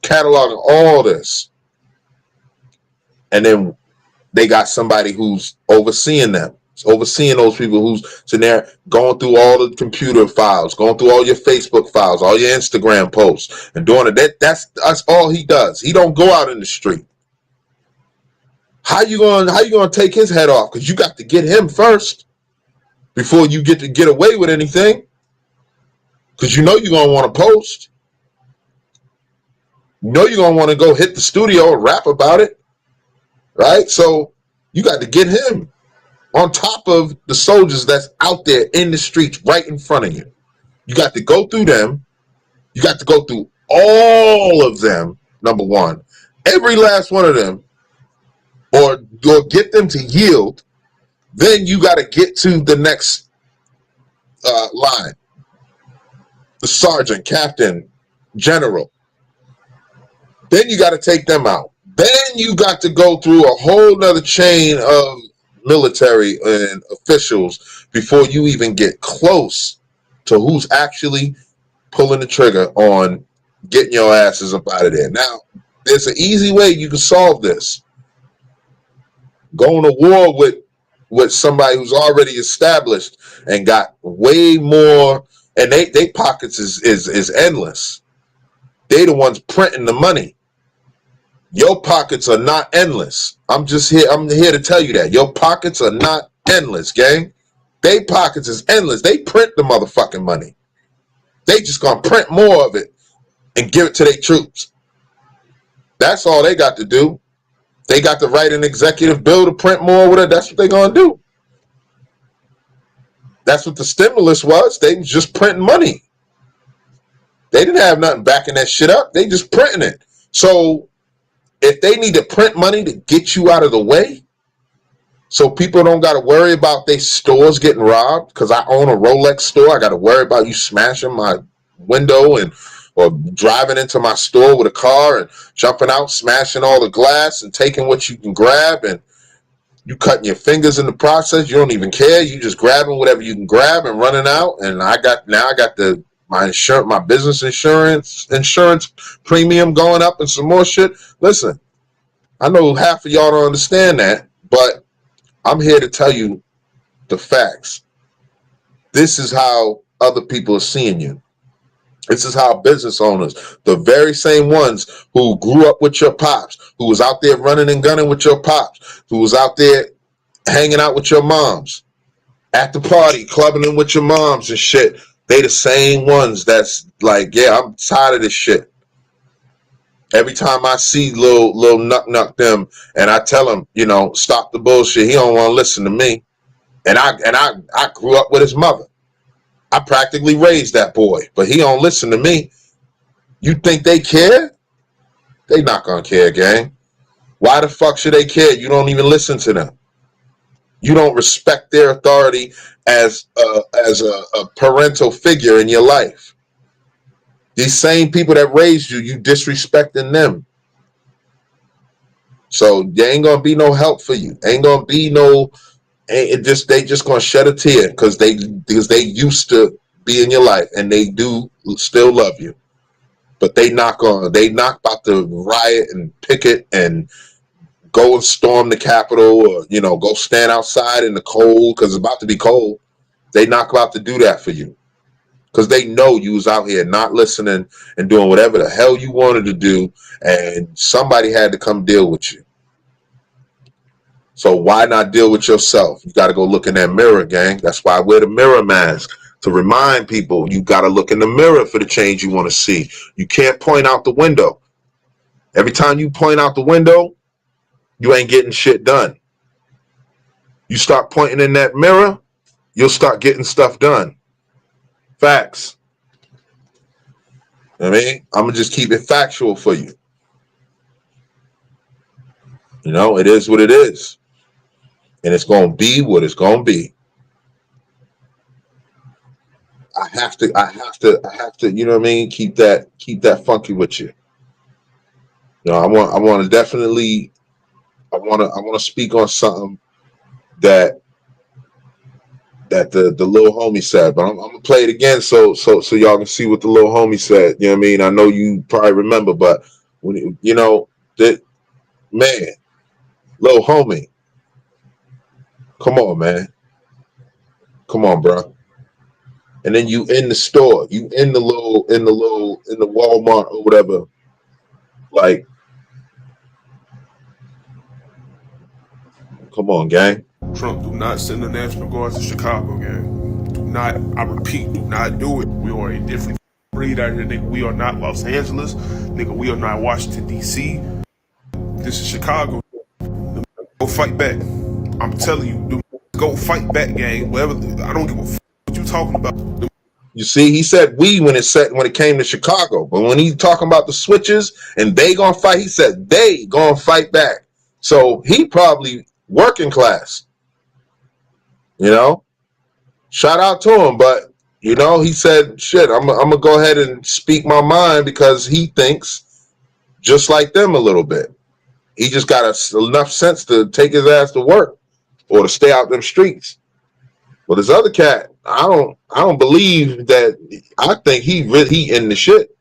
Cataloging all this. And then they got somebody who's overseeing them. Overseeing those people who's sitting there going through all the computer files, going through all your Facebook files, all your Instagram posts, and doing it. That's all he does. He don't go out in the street. How you gonna take his head off? Because you got to get him first before you get away with anything, because you're going to want to post. You're going to want to go hit the studio and rap about it, right? So you got to get him on top of the soldiers that's out there in the streets right in front of you. You got to go through them. You got to go through all of them, number one. Every last one of them, or get them to yield. Then you got to get to the next line. The sergeant, captain, general. Then you got to take them out. Then you got to go through a whole nother chain of military and officials before you even get close to who's actually pulling the trigger on getting your asses up out of there. Now, there's an easy way you can solve this. Going to war with somebody who's already established and got way more, and they pockets is endless. They the ones printing the money. Your pockets are not endless. I'm here to tell you that. Your pockets are not endless, gang. They pockets is endless. They print the motherfucking money. They just gonna print more of it and give it to their troops. That's all they got to do. They got to write an executive bill to print more with it. That's what they're going to do. That's what the stimulus was. They was just printing money. They didn't have nothing backing that shit up. They just printing it. So if they need to print money to get you out of the way, so people don't got to worry about their stores getting robbed, because I own a Rolex store. I got to worry about you smashing my window or driving into my store with a car and jumping out, smashing all the glass and taking what you can grab, and you cutting your fingers in the process. You don't even care. You just grabbing whatever you can grab and running out. And I got my business insurance premium going up and some more shit. Listen, I know half of y'all don't understand that, but I'm here to tell you the facts. This is how other people are seeing you. This is how business owners, the very same ones who grew up with your pops, who was out there running and gunning with your pops, who was out there hanging out with your moms, at the party, clubbing in with your moms and shit. They the same ones that's like, yeah, I'm tired of this shit. Every time I see little nuck them, and I tell him, you know, stop the bullshit. He don't want to listen to me. And I grew up with his mother. I practically raised that boy, but he don't listen to me. You think they care? They not gonna care, gang. Why the fuck should they care? You don't even listen to them. You don't respect their authority as a parental figure in your life. These same people that raised you, you disrespecting them. So there ain't gonna be no help for you. Ain't gonna be no. They just gonna shed a tear because they used to be in your life and they do still love you. But they not about to riot and picket and go and storm the Capitol, or, you know, go stand outside in the cold because it's about to be cold. They not about to do that for you because they know you was out here not listening and doing whatever the hell you wanted to do, and somebody had to come deal with you. So why not deal with yourself? You got to go look in that mirror, gang. That's why I wear the mirror mask, to remind people you got to look in the mirror for the change you want to see. You can't point out the window. Every time you point out the window, you ain't getting shit done. You start pointing in that mirror, you'll start getting stuff done. Facts. I mean, I'm going to just keep it factual for you. You know, it is what it is. And it's going to be what it's going to be. I have to, you know what I mean? Keep that funky with you. You know, I want to definitely, I want to speak on something that the little homie said, but I'm gonna play it again so y'all can see what the little homie said. You know what I mean? I know you probably remember, but when you know that, man, little homie, come on, man, come on, bro. And then you in the store, you in the Walmart or whatever, like, come on, gang. Trump, do not send the National Guards to Chicago, gang. Do not, I repeat, do not do it. We are a different breed out here, nigga. We are not Los Angeles. Nigga, we are not Washington, D.C. This is Chicago. Go fight back. I'm telling you, go fight back, gang. Whatever, I don't give a fuck what you talking about. You see, he said we when it came to Chicago, but when he talking about the switches and they gonna fight, he said they gonna fight back. So he probably working class. You know, shout out to him, but you know, he said, shit, I'm gonna go ahead and speak my mind because he thinks just like them a little bit. He just got enough sense to take his ass to work or to stay out them streets. But this other cat, I don't believe that. I think he in the shit.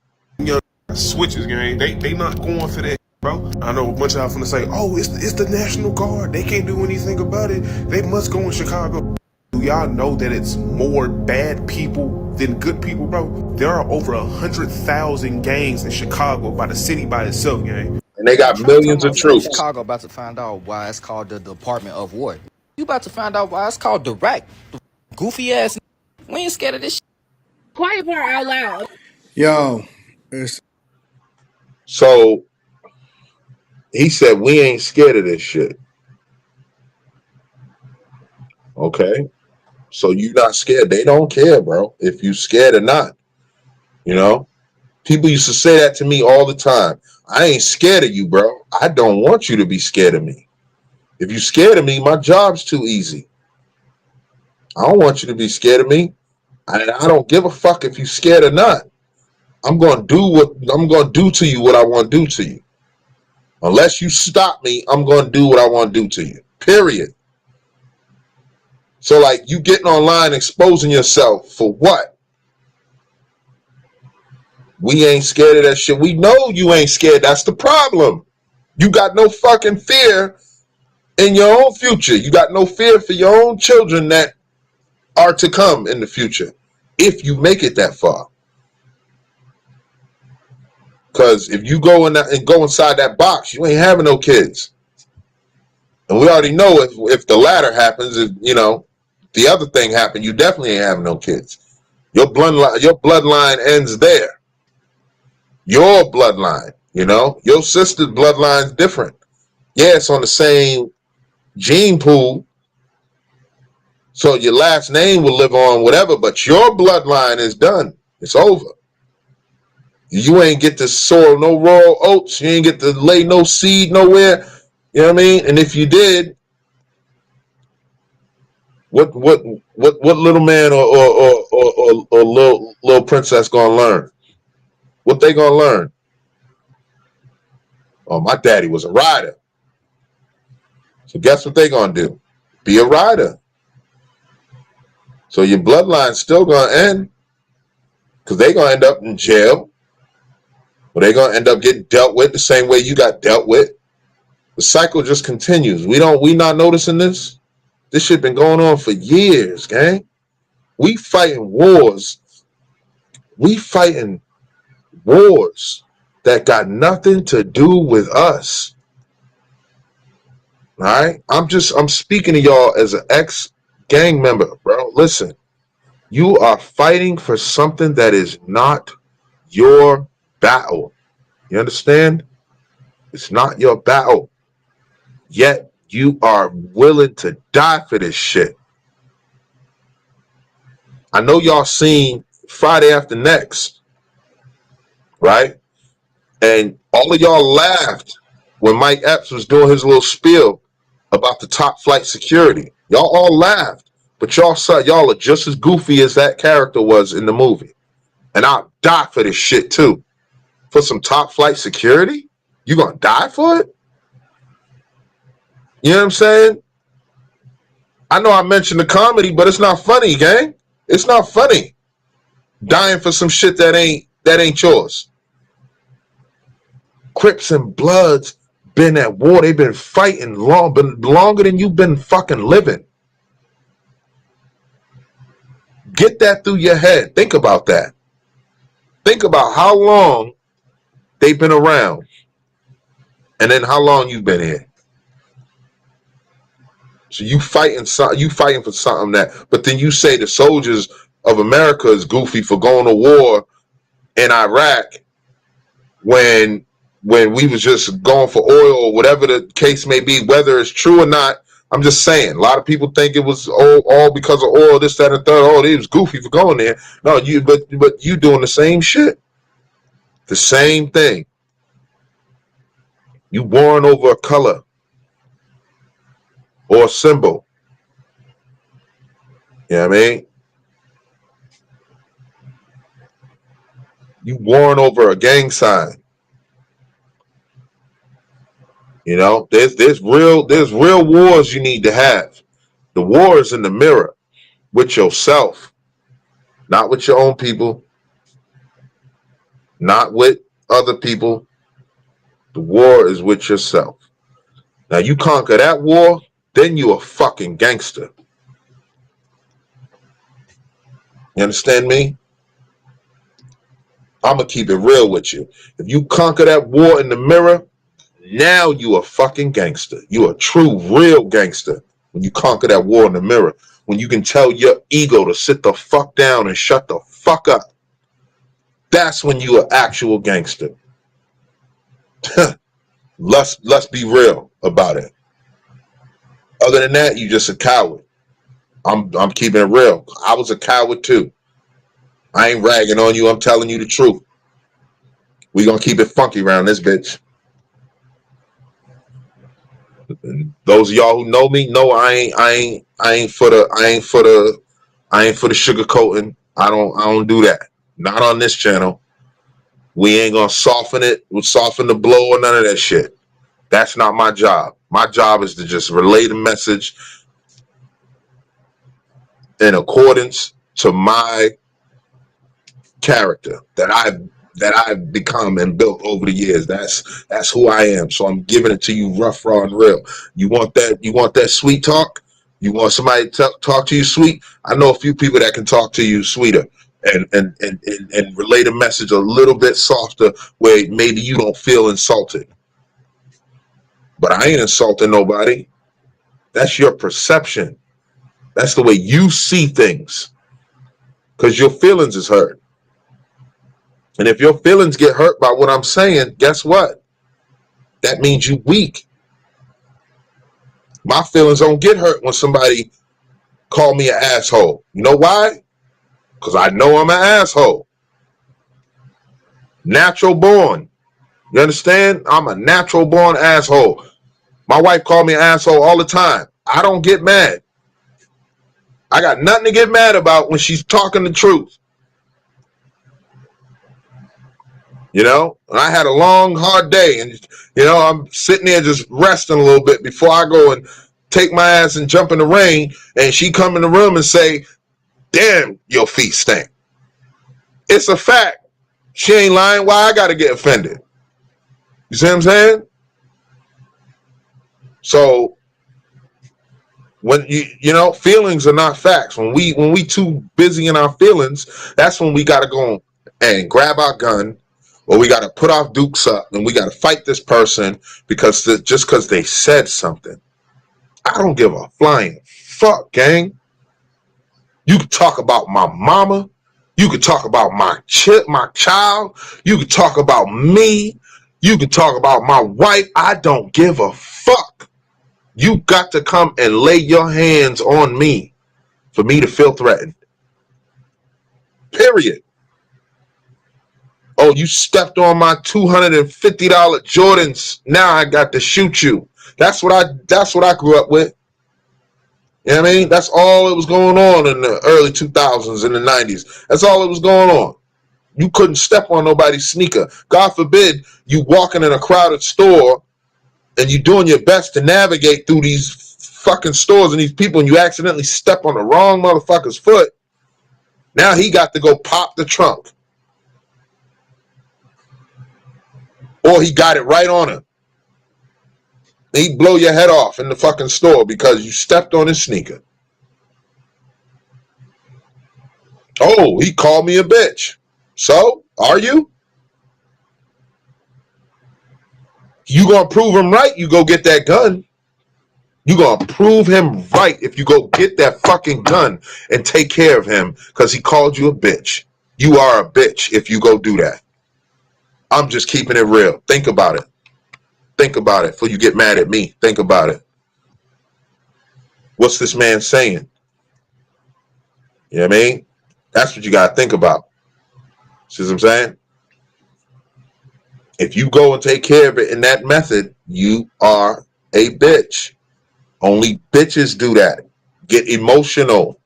Switches, gang. They not going for that, bro. I know a bunch of y'all finna say, oh, it's the National Guard. They can't do anything about it. They must go in Chicago. Do y'all know that it's more bad people than good people, bro? There are over 100,000 gangs in Chicago by the city by itself, gang. And they got millions of troops. Chicago about to find out why it's called the Department of War. You about to find out why it's called the RAQ. Goofy ass. We ain't scared of this shit. Quiet part out loud. Yo, So he said we ain't scared of this shit. Okay. So you not scared. They don't care, bro, if you scared or not. You know? People used to say that to me all the time. I ain't scared of you, bro. I don't want you to be scared of me. If you scared of me, my job's too easy. I don't want you to be scared of me. I don't give a fuck if you scared or not. I'm gonna do to you what I want to do to you. Unless you stop me, I'm gonna do what I want to do to you. Period. So like you getting online exposing yourself for what? We ain't scared of that shit. We know you ain't scared. That's the problem. You got no fucking fear in your own future. You got no fear for your own children that are to come in the future. If you make it that far. Because if you go in that and go inside that box, you ain't having no kids. And we already know if the latter happens, if, you know, the other thing happened, you definitely ain't having no kids. Your bloodline ends there. Your bloodline, you know, your sister's bloodline's different. Yeah, it's on the same gene pool, so your last name will live on, whatever, but your bloodline is done. It's over. You ain't get to sow no raw oats. You ain't get to lay no seed nowhere. You know what I mean? And if you did, what little man or little princess gonna learn? What they gonna learn? Oh, my daddy was a rider. So guess what they gonna do? Be a rider. So your bloodline's still gonna end, because they gonna end up in jail, or they gonna end up getting dealt with the same way you got dealt with. The cycle just continues. We not noticing this. This shit been going on for years, gang. We fighting wars. We fighting wars that got nothing to do with us. All right? I'm speaking to y'all as an ex-gang member, bro. Listen, you are fighting for something that is not your battle. You understand? It's not your battle. Yet you are willing to die for this shit. I know y'all seen Friday After Next, right? And all of y'all laughed when Mike Epps was doing his little spiel about the top flight security. Y'all all laughed, but y'all are just as goofy as that character was in the movie. And I'll die for this shit too. For some top flight security? You gonna die for it? You know what I'm saying? I know I mentioned the comedy, but it's not funny, gang. It's not funny. Dying for some shit that ain't yours. Crips and Bloods been at war. They've been fighting longer than you've been fucking living. Get that through your head. Think about that. Think about how long they've been around, and then how long you've been here. So you fighting for something that, but then you say the soldiers of America is goofy for going to war in Iraq when we was just going for oil or whatever the case may be, whether it's true or not. I'm just saying, a lot of people think it was all because of oil, this, that, and the third. Oh, they was goofy for going there. No, but you doing the same shit. The same thing. You warring over a color or a symbol. You know what I mean? You warring over a gang sign. You know, there's real wars you need to have. The war is in the mirror with yourself, not with your own people, not with other people. The war is with yourself. Now you conquer that war, then you a fucking gangster. You understand me? I'm gonna keep it real with you. If you conquer that war in the mirror, now you a fucking gangster. You a true, real gangster when you conquer that war in the mirror. When you can tell your ego to sit the fuck down and shut the fuck up. That's when you an actual gangster. Let's be real about it. Other than that, you just a coward. I'm keeping it real. I was a coward too. I ain't ragging on you. I'm telling you the truth. We gonna keep it funky around this bitch. Those of y'all who know me know I ain't for the sugarcoating. I don't do that. Not on this channel. We ain't gonna soften it. We'll soften the blow or none of that shit. That's not my job. My job is to just relay the message in accordance to my character that I've become and built over the years. That's who I am. So I'm giving it to you rough, raw, and real. You want that sweet talk? You want somebody to talk to you sweet? I know a few people that can talk to you sweeter. and relay the message a little bit softer where maybe you don't feel insulted. But I ain't insulting nobody. That's your perception. That's the way you see things. Because your feelings is hurt. And if your feelings get hurt by what I'm saying, guess what? That means you weak. My feelings don't get hurt when somebody call me an asshole. You know why? Because I know I'm an asshole. Natural born. You understand? I'm a natural born asshole. My wife called me an asshole all the time. I don't get mad. I got nothing to get mad about when she's talking the truth. You know, and I had a long, hard day, and you know, I'm sitting there just resting a little bit before I go and take my ass and jump in the rain, and she come in the room and say, "Damn, your feet stink." It's a fact. She ain't lying. Why I gotta get offended? You see what I'm saying? So when you know, feelings are not facts. When we too busy in our feelings, that's when we gotta go and grab our gun, or we gotta put our dukes up and we gotta fight this person because just because they said something. I don't give a flying fuck, gang. You could talk about my mama. You could talk about my child. You could talk about me. You could talk about my wife. I don't give a fuck. You got to come and lay your hands on me for me to feel threatened. Period. Oh, you stepped on my $250 Jordans. Now I got to shoot you. That's what I grew up with. You know what I mean? That's all that was going on in the early 2000s and the 90s. That's all that was going on. You couldn't step on nobody's sneaker. God forbid you walking in a crowded store and you doing your best to navigate through these fucking stores and these people and you accidentally step on the wrong motherfucker's foot. Now he got to go pop the trunk. Or he got it right on him. He'd blow your head off in the fucking store because you stepped on his sneaker. Oh, he called me a bitch. So, are you? You gonna prove him right, you go get that gun. You gonna prove him right if you go get that fucking gun and take care of him because he called you a bitch. You are a bitch if you go do that. I'm just keeping it real. Think about it. Think about it before you get mad at me. Think about it. What's this man saying? You know what I mean? That's what you gotta think about. See what I'm saying? If you go and take care of it in that method, you are a bitch. Only bitches do that. Get emotional.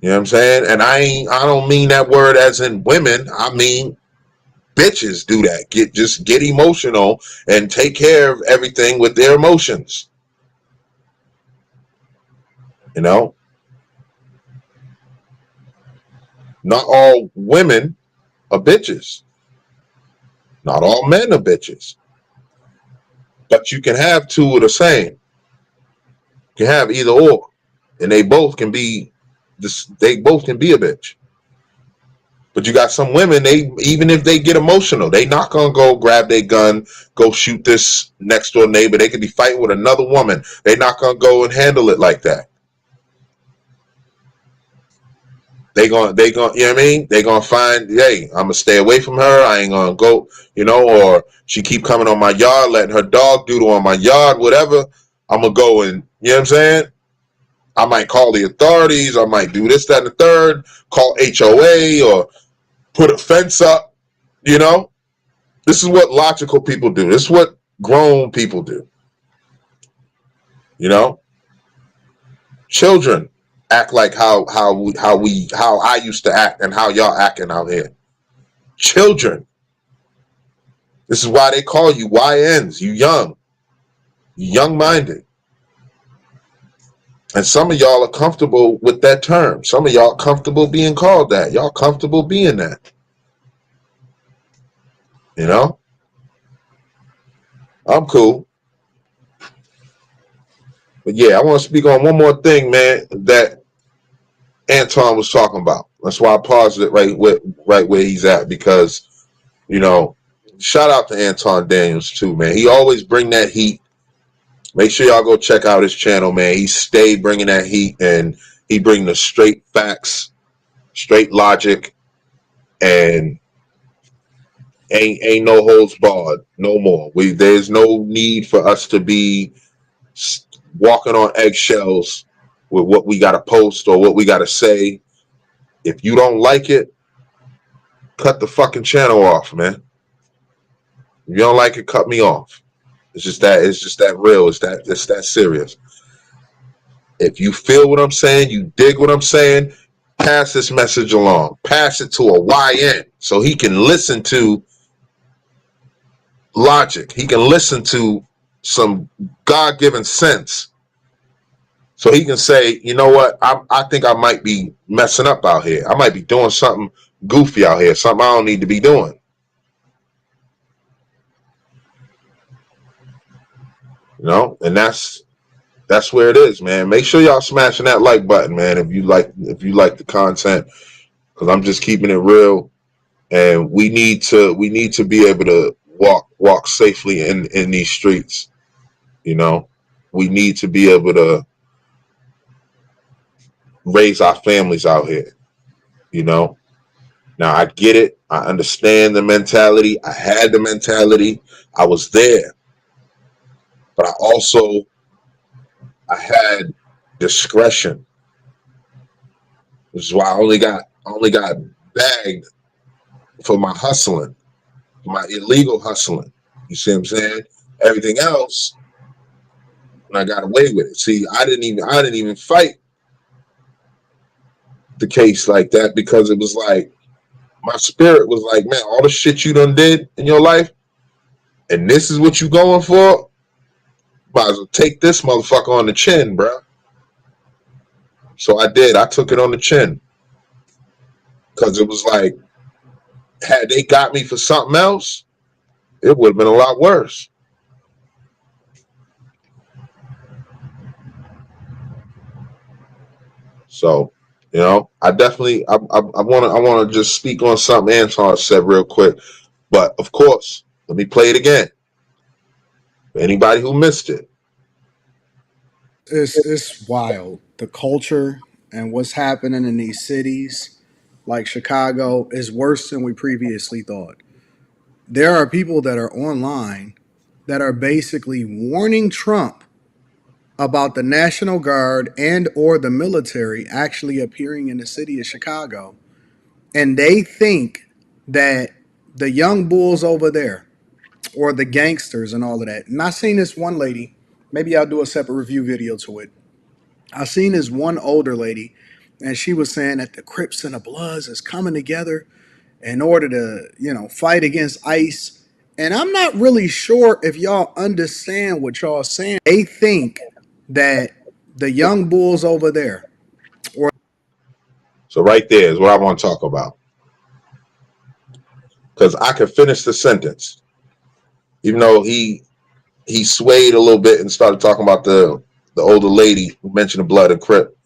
You know what I'm saying? And I don't mean that word as in women. I mean bitches do that. Just get emotional and take care of everything with their emotions. You know? Not all women are bitches. Not all men are bitches. But you can have two of the same. You can have either or. And they both can be a bitch. But you got some women, even if they get emotional, they not gonna go grab their gun, go shoot this next door neighbor. They could be fighting with another woman. They not gonna go and handle it like that. They gonna, you know what I mean? They gonna find, hey, I'm gonna stay away from her. I ain't gonna go, you know, or she keep coming on my yard, letting her dog doodle on my yard, whatever. I'm gonna go and, you know what I'm saying? I might call the authorities. I might do this, that, and the third. Call HOA or put a fence up. You know, this is what logical people do. This is what grown people do. You know, children act like how I used to act and how y'all acting out here. Children. This is why they call you YNs. You young-minded. And some of y'all are comfortable with that term. Some of y'all comfortable being called that. Y'all comfortable being that. You know? I'm cool. But yeah, I want to speak on one more thing, man, that Anton was talking about. That's why I paused it right where he's at, because, you know, shout out to Anton Daniels too, man. He always bring that heat. Make sure y'all go check out his channel, man. He stayed bringing that heat, and he bring the straight facts, straight logic, and ain't no holds barred no more. There's no need for us to be walking on eggshells with what we got to post or what we got to say. If you don't like it, cut the fucking channel off, man. If you don't like it, cut me off. It's just that real. It's that serious. If you feel what I'm saying, you dig what I'm saying, pass this message along. Pass it to a YN so he can listen to logic. He can listen to some God-given sense. So he can say, you know what, I think I might be messing up out here. I might be doing something goofy out here, something I don't need to be doing. You know, and that's where it is, man. Make sure y'all smashing that like button, man, if you like the content, because I'm just keeping it real, and we need to be able to walk safely in these streets. You know, we need to be able to raise our families out here. You know, now I get it. I understand the mentality. I had the mentality. I was there, but I had discretion. Which is why I only got bagged for my hustling, my illegal hustling. You see what I'm saying? Everything else, I got away with it. See, I didn't even fight the case like that, because it was like, my spirit was like, man, all the shit you done did in your life, and this is what you going for? Might as well take this motherfucker on the chin, bro. So I did. I took it on the chin. Because it was like, had they got me for something else, it would have been a lot worse. So, you know, I want to just speak on something Anton said real quick. But of course, let me play it again. For anybody who missed it. It's wild. The culture and what's happening in these cities like Chicago is worse than we previously thought. There are people that are online that are basically warning Trump about the National Guard and or the military actually appearing in the city of Chicago. And they think that the young bulls over there or the gangsters and all of that. And I seen this one lady, maybe I'll do a separate review video to it. I seen this one older lady, and she was saying that the Crips and the Bloods is coming together in order to, fight against ICE. And I'm not really sure if y'all understand what y'all saying. They think that the young bulls over there. So right there is what I want to talk about. Because I could finish the sentence. Even though he swayed a little bit and started talking about the older lady who mentioned the Blood and Crip.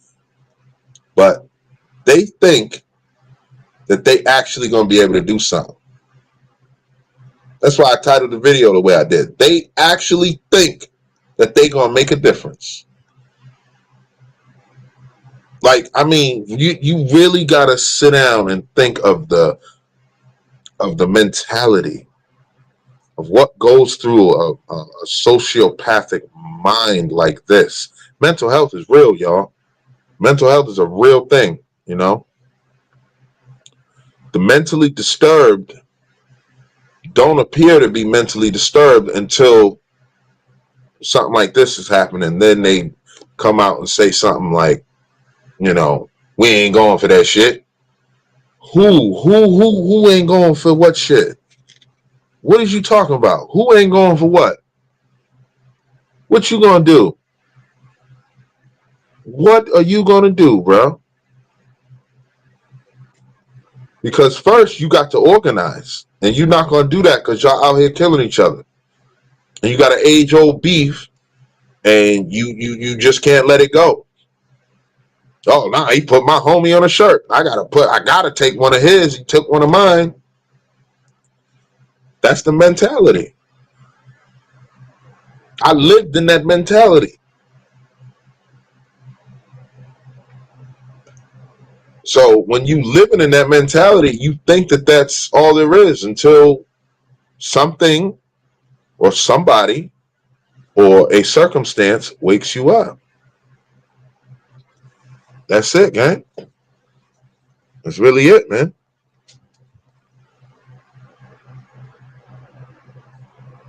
But they think that they actually going to be able to do something. That's why I titled the video the way I did. They actually think that they going to make a difference. Like, I mean, you really got to sit down and think of the mentality of what goes through a sociopathic mind like this. Mental health is real, y'all. Mental health is a real thing, you know. The mentally disturbed don't appear to be mentally disturbed until something like this is happening. Then they come out and say something like, we ain't going for that shit. Who ain't going for what shit? What is you talking about? Who ain't going for what? What you gonna do? What are you gonna do, bro? Because first you got to organize, and you're not gonna do that because y'all out here killing each other, and you got an age-old beef, and you just can't let it go. Oh, nah, he put my homie on a shirt. I gotta take one of his. He took one of mine. That's the mentality. I lived in that mentality. So when you living in that mentality, you think that that's all there is until something or somebody or a circumstance wakes you up. That's it, gang. That's really it, man.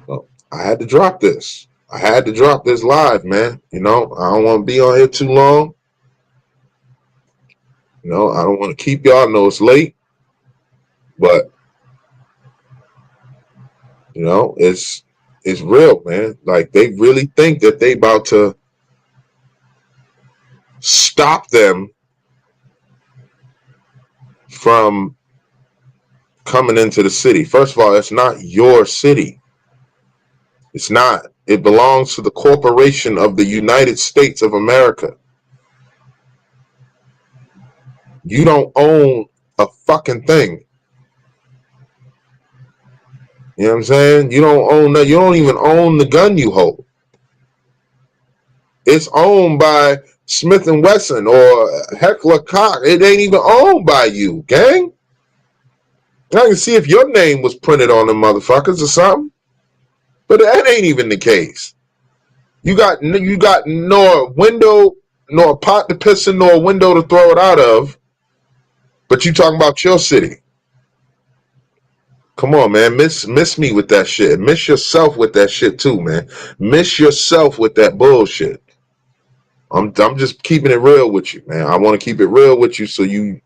Well, I had to drop this. I had to drop this live, man. You know, I don't want to be on here too long. You know, I don't want to keep y'all. I know it's late, but you know, it's real, man. Like they really think that they about to stop them from coming into the city. First of all, it's not your city. It's not. It belongs to the corporation of the United States of America. You don't own a fucking thing. You know what I'm saying? You don't own that. You don't even own the gun you hold. It's owned by Smith & Wesson or Heckler Koch. It ain't even owned by you, gang. I can see if your name was printed on them motherfuckers or something. But that ain't even the case. You got nor a window, nor a pot to piss in, nor a window to throw it out of. But you talking about your city. Come on, man. Miss me with that shit. Miss yourself with that shit too, man. Miss yourself with that bullshit. I'm just keeping it real with you, man. I want to keep it real with you so you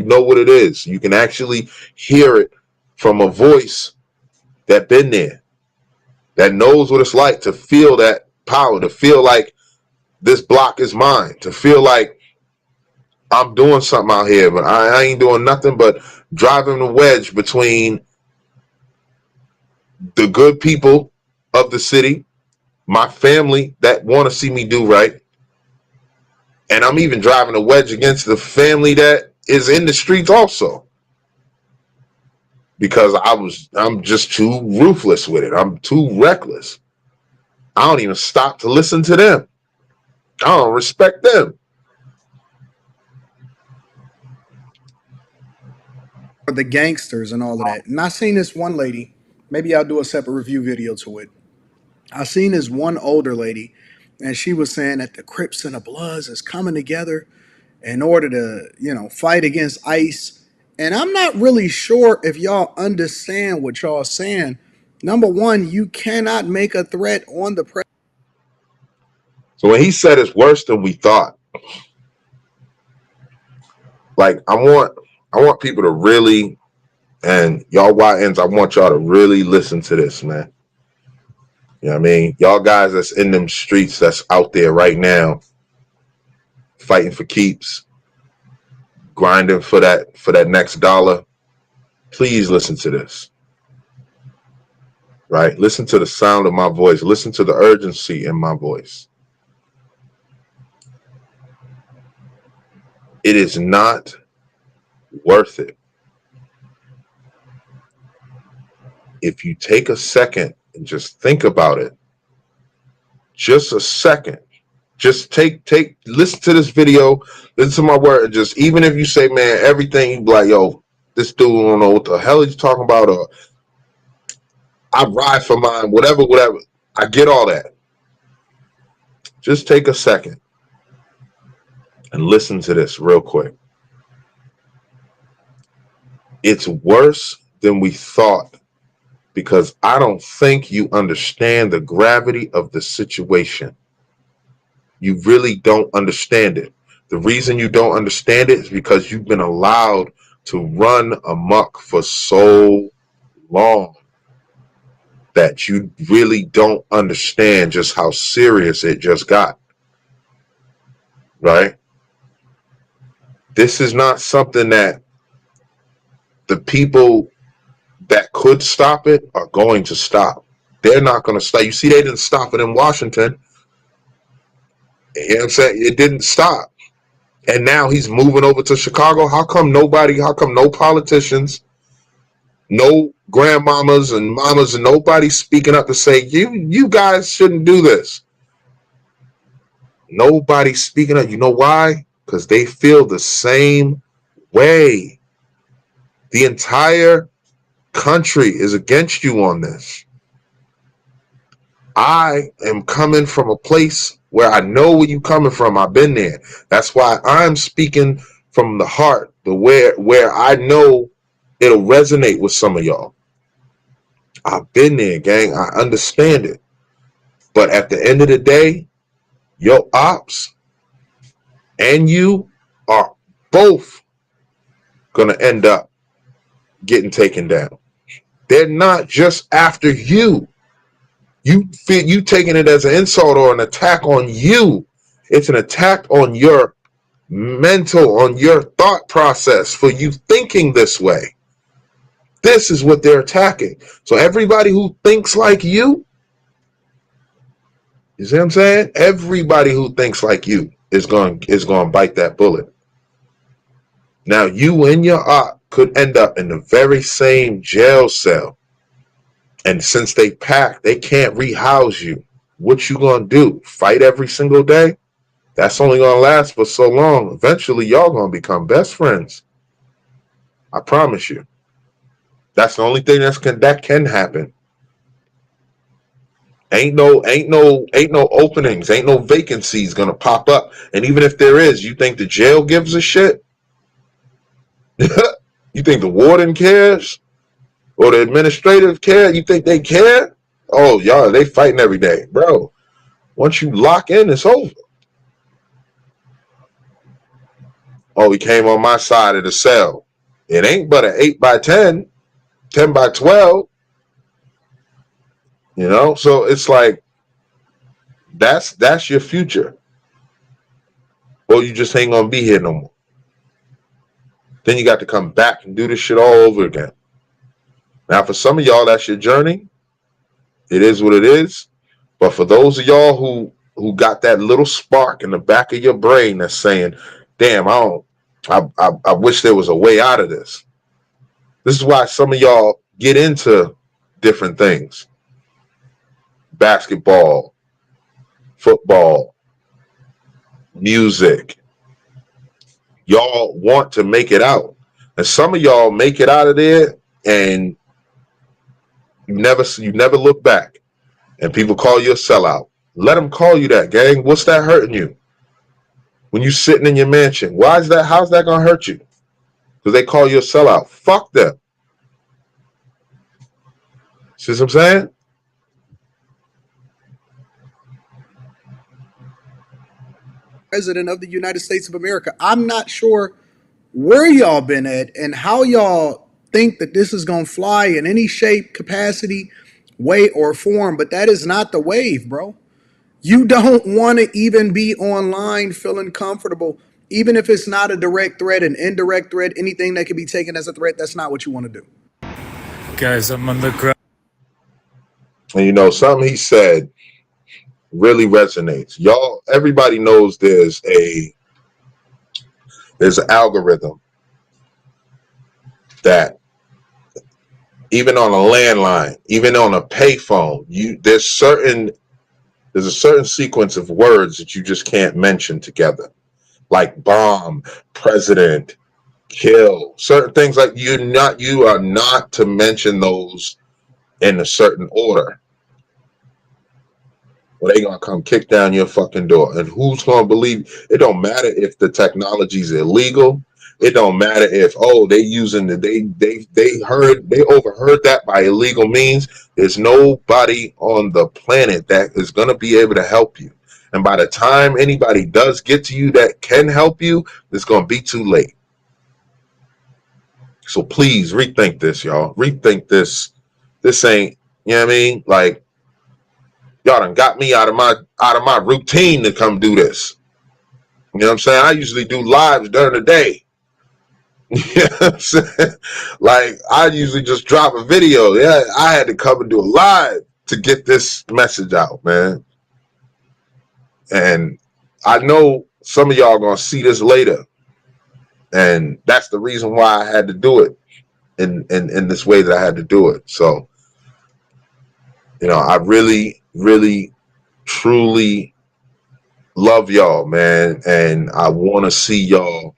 know what it is. You can actually hear it from a voice that been there, that knows what it's like to feel that power, to feel like this block is mine, to feel like I'm doing something out here, but I ain't doing nothing but driving the wedge between the good people of the city, my family that want to see me do right, and I'm even driving a wedge against the family that is in the streets also. Because I'm just too ruthless with it. I'm too reckless. I don't even stop to listen to them. I don't respect them. For the gangsters and all of that. And I seen this one lady, maybe I'll do a separate review video to it. I seen this one older lady, and she was saying that the Crips and the Bloods is coming together in order to, fight against ICE. And I'm not really sure if y'all understand what y'all saying. Number one, you cannot make a threat on the president. So when he said it's worse than we thought, like I want people to really, and y'all YNs, I want y'all to really listen to this, man. You know what I mean? Y'all guys that's in them streets, that's out there right now, fighting for keeps, grinding for that next dollar. Please listen to this. Right? Listen to the sound of my voice. Listen to the urgency in my voice. It is not worth it. If you take a second and just think about it, just a second, just listen to this video, listen to my word, and just, even if you say, man, everything, you be like, yo, this dude don't know what the hell he's talking about, or I ride for mine, whatever. I get all that. Just take a second and listen to this real quick. It's worse than we thought, because I don't think you understand the gravity of the situation. You really don't understand it. The reason you don't understand it is because you've been allowed to run amok for so long that you really don't understand just how serious it just got. Right? This is not something that the people that could stop it are going to stop. They're not going to stop. You see, they didn't stop it in Washington. You know what I'm saying? It didn't stop. And now he's moving over to Chicago. How come no politicians, no grandmamas and mamas, and nobody speaking up to say, you guys shouldn't do this? Nobody speaking up. You know why? Because they feel the same way. The entire country is against you on this. I am coming from a place where I know where you coming from. I've been there. That's why I'm speaking from the heart, where I know it'll resonate with some of y'all. I've been there, gang. I understand it. But at the end of the day, your ops and you are both gonna end up getting taken down. They're not just after you. You taking it as an insult or an attack on you. It's an attack on your mental, on your thought process for you thinking this way. This is what they're attacking. So everybody who thinks like you see what I'm saying? Everybody who thinks like you is going to bite that bullet. Now you and your op could end up in the very same jail cell. And since they packed, they can't rehouse you. What you gonna do? Fight every single day? That's only gonna last for so long. Eventually, y'all gonna become best friends. I promise you. That's the only thing that can happen. Ain't no openings, ain't no vacancies gonna pop up. And even if there is, you think the jail gives a shit? You think the warden cares? Or the administrative care? You think they care? Oh, y'all, they fighting every day. Bro, once you lock in, it's over. Oh, he came on my side of the cell. It ain't but an 8 by 10, 10 by 12. You know, so it's like that's your future. Or you just ain't gonna be here no more. Then you got to come back and do this shit all over again. Now, for some of y'all, that's your journey. It is what it is. But for those of y'all who got that little spark in the back of your brain that's saying, damn, I wish there was a way out of this. This is why some of y'all get into different things. Basketball, football, music. Y'all want to make it out. And some of y'all make it out of there and you never look back. And people call you a sellout. Let them call you that, gang. What's that hurting you? When you sitting in your mansion, how's that gonna hurt you? Because they call you a sellout. Fuck them. See what I'm saying? President of the United States of America. I'm not sure where y'all been at and how y'all think that this is going to fly in any shape, capacity, way, or form, but that is not the wave, bro. You don't want to even be online feeling comfortable, even if it's not a direct threat, an indirect threat, anything that can be taken as a threat. That's not what you want to do. Guys, I'm on the ground. And you know, something he said really resonates. Y'all, everybody knows there's an algorithm that even on a landline, even on a payphone, there's a certain sequence of words that you just can't mention together. Like bomb, president, kill, certain things like you are not to mention those in a certain order. Well, they gonna come kick down your fucking door. And who's gonna believe? It don't matter if the technology's illegal. It don't matter if they using they overheard that by illegal means. There's nobody on the planet that is gonna be able to help you. And by the time anybody does get to you that can help you, it's gonna be too late. So please rethink this, y'all. Rethink this. This ain't, you know what I mean? Like, y'all done got me out of my routine to come do this. You know what I'm saying? I usually do lives during the day. You know what I'm saying? Like, I usually just drop a video. Yeah, I had to come and do a live to get this message out, man. And I know some of y'all gonna see this later, and that's the reason why I had to do it in this way that I had to do it. So, you know, I really, really, truly love y'all, man, and I want to see y'all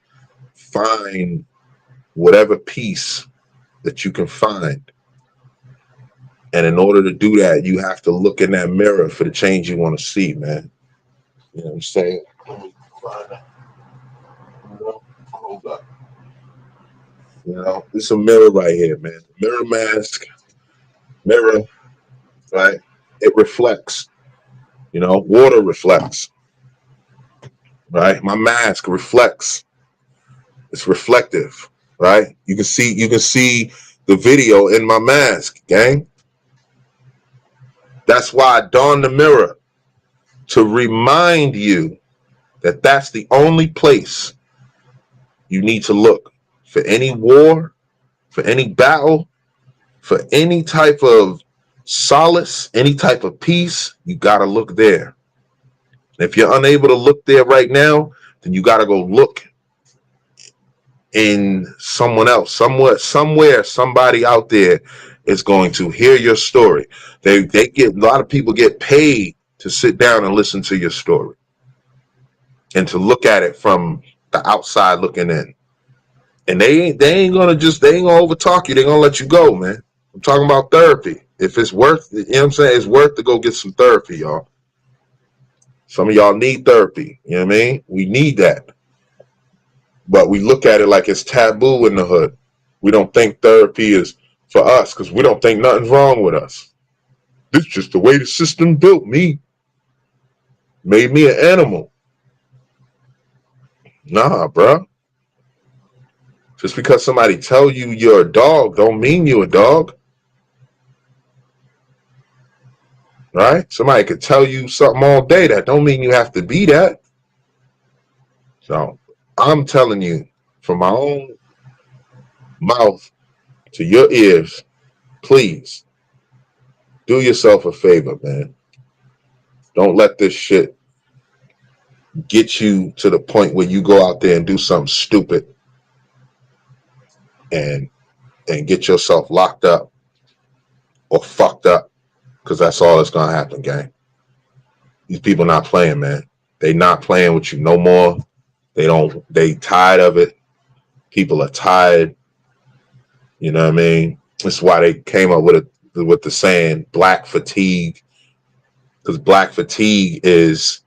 find whatever peace that you can find. And in order to do that, you have to look in that mirror for the change you want to see, man. You know what I'm saying? Let me find that. Hold up. You know, it's a mirror right here, man. Mirror mask, mirror, right? It reflects. You know, water reflects, right? My mask reflects. It's reflective, right? You can see the video in my mask, gang. That's why I donned the mirror, to remind you that that's the only place you need to look for any war, for any battle, for any type of solace, any type of peace. You got to look there. If you're unable to look there right now, then you got to go look in someone else. Somewhere, somebody out there is going to hear your story. They get, a lot of people get paid to sit down and listen to your story and to look at it from the outside looking in. And they ain't gonna overtalk you. They're gonna let you go, man. I'm talking about therapy. If it's worth it, you know what I'm saying? It's worth to go get some therapy, y'all. Some of y'all need therapy. You know what I mean? We need that. But we look at it like it's taboo in the hood. We don't think therapy is for us because we don't think nothing's wrong with us. This is just the way the system built me. Made me an animal. Nah, bruh. Just because somebody tell you you're a dog don't mean you're a dog. Right? Somebody could tell you something all day. That don't mean you have to be that. So I'm telling you from my own mouth to your ears, please do yourself a favor, man. Don't let this shit get you to the point where you go out there and do something stupid and get yourself locked up or fucked up, because that's all that's gonna happen, gang. These people not playing, man. They not playing with you no more. They tired of it. People are tired. You know what I mean? That's why they came up with the saying black fatigue, because black fatigue it's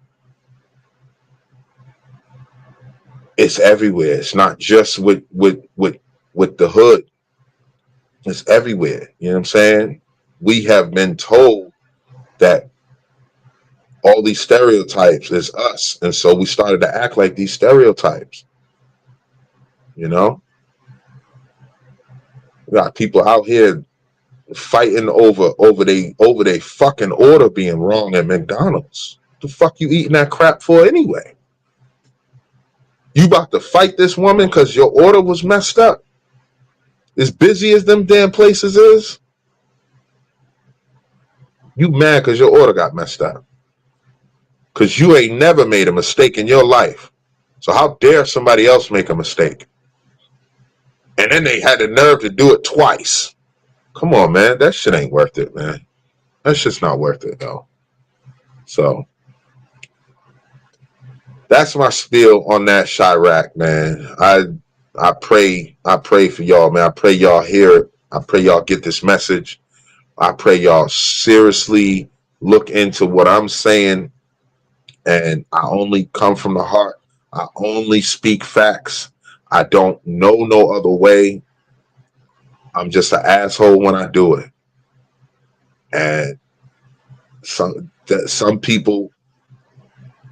everywhere. It's not just with the hood. It's everywhere. You know what I'm saying? We have been told that all these stereotypes is us, and so we started to act like these stereotypes. You know, we got people out here fighting over they fucking order being wrong at McDonald's. The fuck you eating that crap for anyway? You about to fight this woman because your order was messed up? As busy as them damn places is, you mad because your order got messed up? Because you ain't never made a mistake in your life. So how dare somebody else make a mistake? And then they had the nerve to do it twice. Come on, man. That shit ain't worth it, man. That shit's not worth it, though. So that's my spiel on that CHI-RAQ, man. I pray for y'all, man. I pray y'all hear it. I pray y'all get this message. I pray y'all seriously look into what I'm saying. And I only come from the heart. I only speak facts. I don't know no other way. I'm just an asshole when I do it. And some people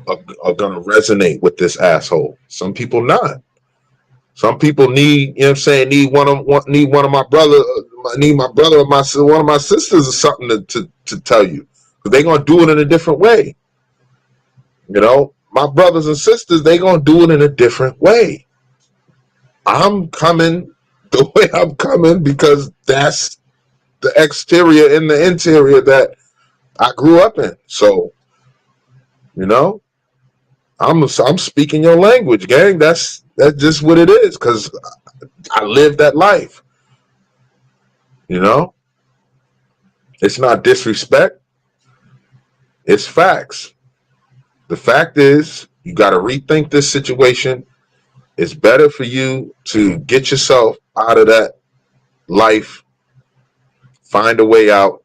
are gonna resonate with this asshole. Some people not. Some people need, you know what I'm saying, need one of my brother, need my brother or one of my sisters or something to tell you. Because they're gonna do it in a different way. You know, my brothers and sisters, they gonna do it in a different way. I'm coming the way I'm coming because that's the exterior and the interior that I grew up in. So, you know, I'm speaking your language, gang. That's just what it is, because I live that life. You know, it's not disrespect. It's facts. The fact is, you got to rethink this situation. It's better for you to get yourself out of that life, find a way out.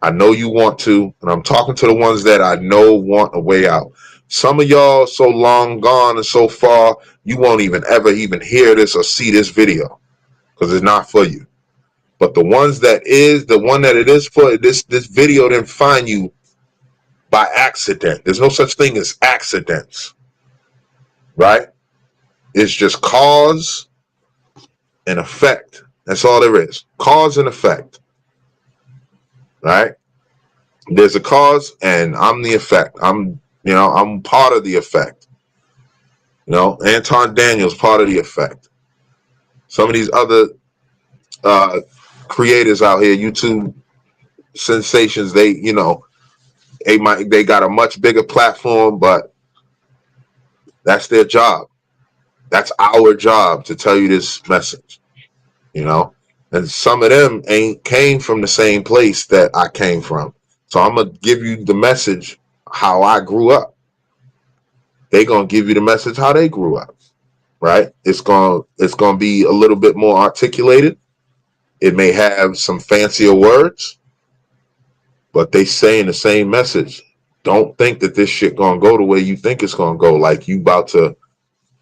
I know you want to, and I'm talking to the ones that I know want a way out. Some of y'all so long gone and so far, you won't even ever even hear this or see this video because it's not for you. But the ones that is, the one that it is for, this video didn't find you by accident. There's no such thing as accidents, right? It's just cause and effect. That's all there is. Cause and effect, right? There's a cause and I'm the effect. I'm part of the effect. Anton Daniels part of the effect. Some of these other creators out here, YouTube sensations, they got a much bigger platform, but that's their job. That's our job to tell you this message, and some of them ain't came from the same place that I came from. So I'm going to give you the message how I grew up. They going to give you the message how they grew up, right? It's going to be a little bit more articulated. It may have some fancier words, but they saying the same message. Don't think that this shit going to go the way you think it's going to go, like you about to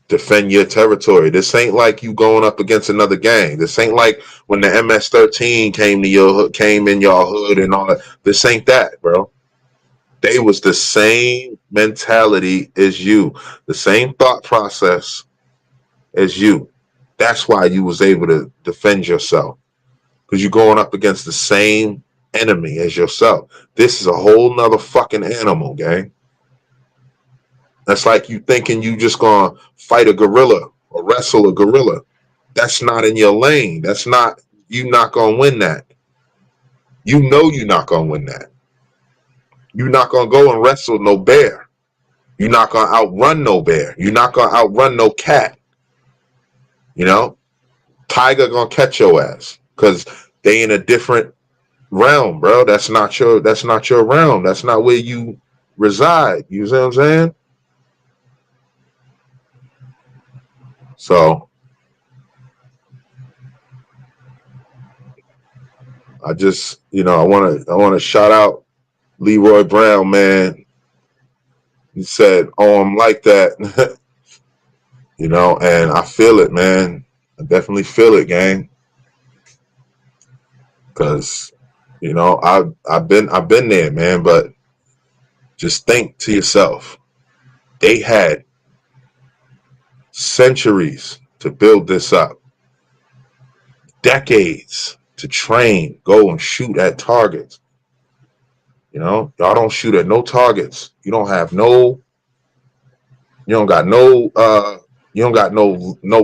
defend your territory. This ain't like you going up against another gang. This ain't like when the MS-13 came in your hood and all that. This ain't that, bro. They was the same mentality as you, the same thought process as you. That's why you was able to defend yourself, because you're going up against the same enemy as yourself. This is a whole nother fucking animal, gang. That's like you thinking you just gonna fight a gorilla or wrestle a gorilla. That's not in your lane. You not gonna win that. You know you're not gonna win that. You're not gonna go and wrestle no bear. You're not gonna outrun no bear. You're not gonna outrun no cat. Tiger gonna catch your ass because they in a different realm, bro. That's not your realm. That's not where you reside. You see what I'm saying? So I just, I want to shout out Leroy Brown, man. He said, "Oh, I'm like that," and I feel it, man. I definitely feel it, gang. Because, I've been there, man. But just think to yourself, they had centuries to build this up, decades to train, go and shoot at targets. Y'all don't shoot at no targets. You don't got no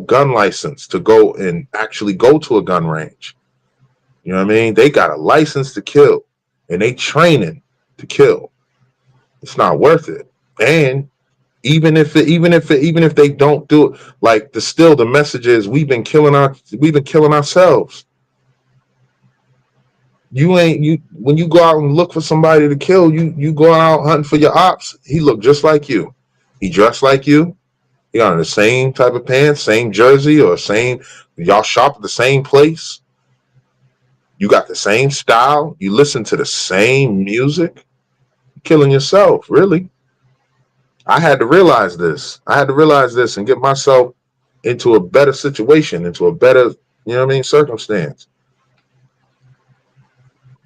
gun license to go and actually go to a gun range. You know what I mean? They got a license to kill and they training to kill. It's not worth it. And even if they don't do it, like the message is we've been killing ourselves. When you go out and look for somebody to kill, you go out hunting for your ops. He looked just like you. He dressed like you. He got the same type of pants, same jersey, or y'all shop at the same place. You got the same style. You listen to the same music. You're killing yourself, really. I had to realize this. And get myself into a better situation, into a better, circumstance.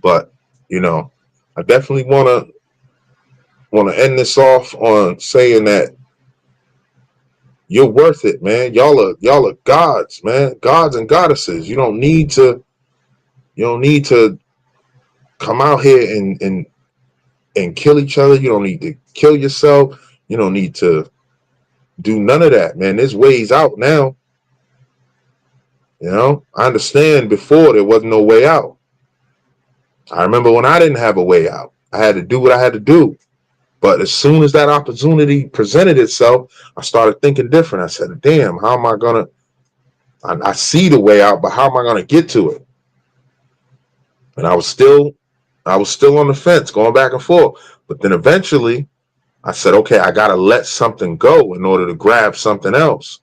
But, I definitely want to end this off on saying that you're worth it, man. Y'all are gods, man. Gods and goddesses. You don't need to come out here and kill each other. You don't need to kill yourself. You don't need to do none of that, man. There's ways out now. I understand before there wasn't no way out. I remember when I didn't have a way out. I had to do what I had to do. But as soon as that opportunity presented itself, I started thinking different. I said, damn, how am I going to, I see the way out, but how am I going to get to it? And I was still on the fence, going back and forth. But then eventually I said, okay, I got to let something go in order to grab something else.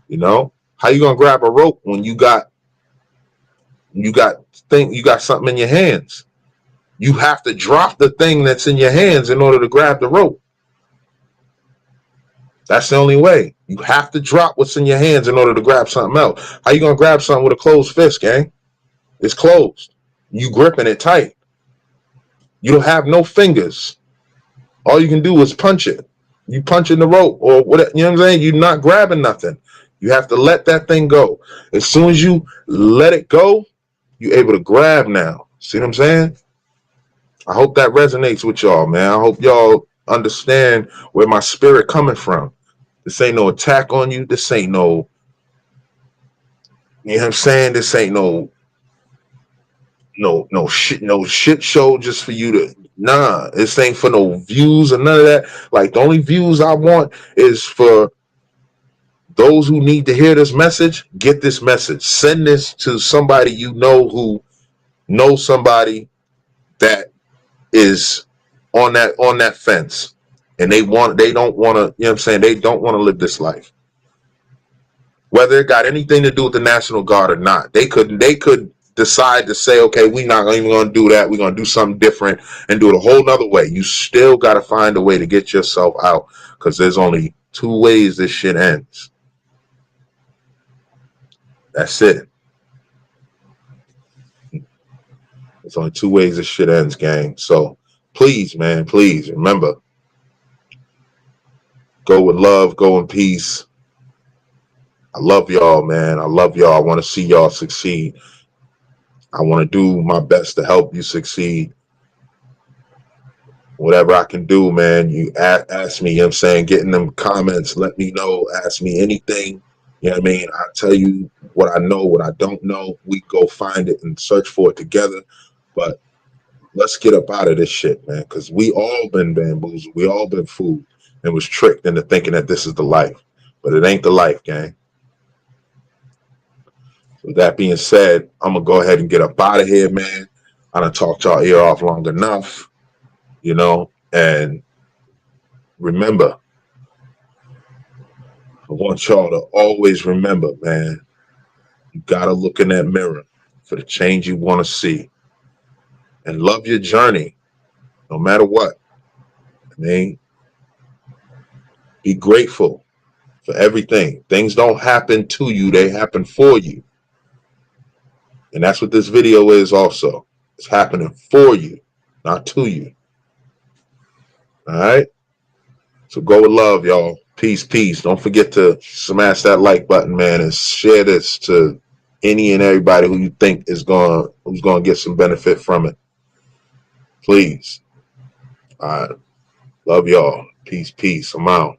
You know, how you going to grab a rope when you got something in your hands? You have to drop the thing that's in your hands in order to grab the rope. That's the only way. You have to drop what's in your hands in order to grab something else. How you going to grab something with a closed fist, gang? It's closed. You gripping it tight. You don't have no fingers. All you can do is punch it. You punching the rope or whatever, you know what I'm saying? You're not grabbing nothing. You have to let that thing go. As soon as you let it go, you're able to grab now. See what I'm saying? I hope that resonates with y'all, man. I hope y'all understand where my spirit coming from. This ain't no attack on you. This ain't no, you know what I'm saying? This ain't no shit show just for you to, nah, this ain't for no views or none of that. Like, the only views I want is for those who need to hear this message. Get this message. Send this to somebody you know who knows somebody that is on that fence, and they don't want to, you know what I'm saying, they don't want to live this life. Whether it got anything to do with the National Guard or not, they could decide to say, okay, we're not even going to do that. We're going to do something different and do it a whole nother way. You still got to find a way to get yourself out, because there's only two ways this shit ends. That's it. There's only two ways this shit ends, gang. So please, man, please remember, go with love, go in peace. I love y'all, man. I love y'all. I want to see y'all succeed. I want to do my best to help you succeed. Whatever I can do, man, you ask me, you know what I'm saying? Get in them comments, let me know, ask me anything. You know what I mean? I tell you what I know, what I don't know. We go find it and search for it together. But let's get up out of this shit, man, because we all been bamboozled. We all been fooled and was tricked into thinking that this is the life. But it ain't the life, gang. With that being said, I'm going to go ahead and get up out of here, man. I done talked y'all ear off long enough, you know, and remember, I want y'all to always remember, man, you got to look in that mirror for the change you want to see, and love your journey no matter what. I mean, be grateful for everything. Things don't happen to you, they happen for you. And that's what this video is also. It's happening for you, not to you. All right? So go with love, y'all. Peace, peace. Don't forget to smash that like button, man, and share this to any and everybody who you think who's gonna get some benefit from it. Please. All right. Love y'all. Peace, peace. I'm out.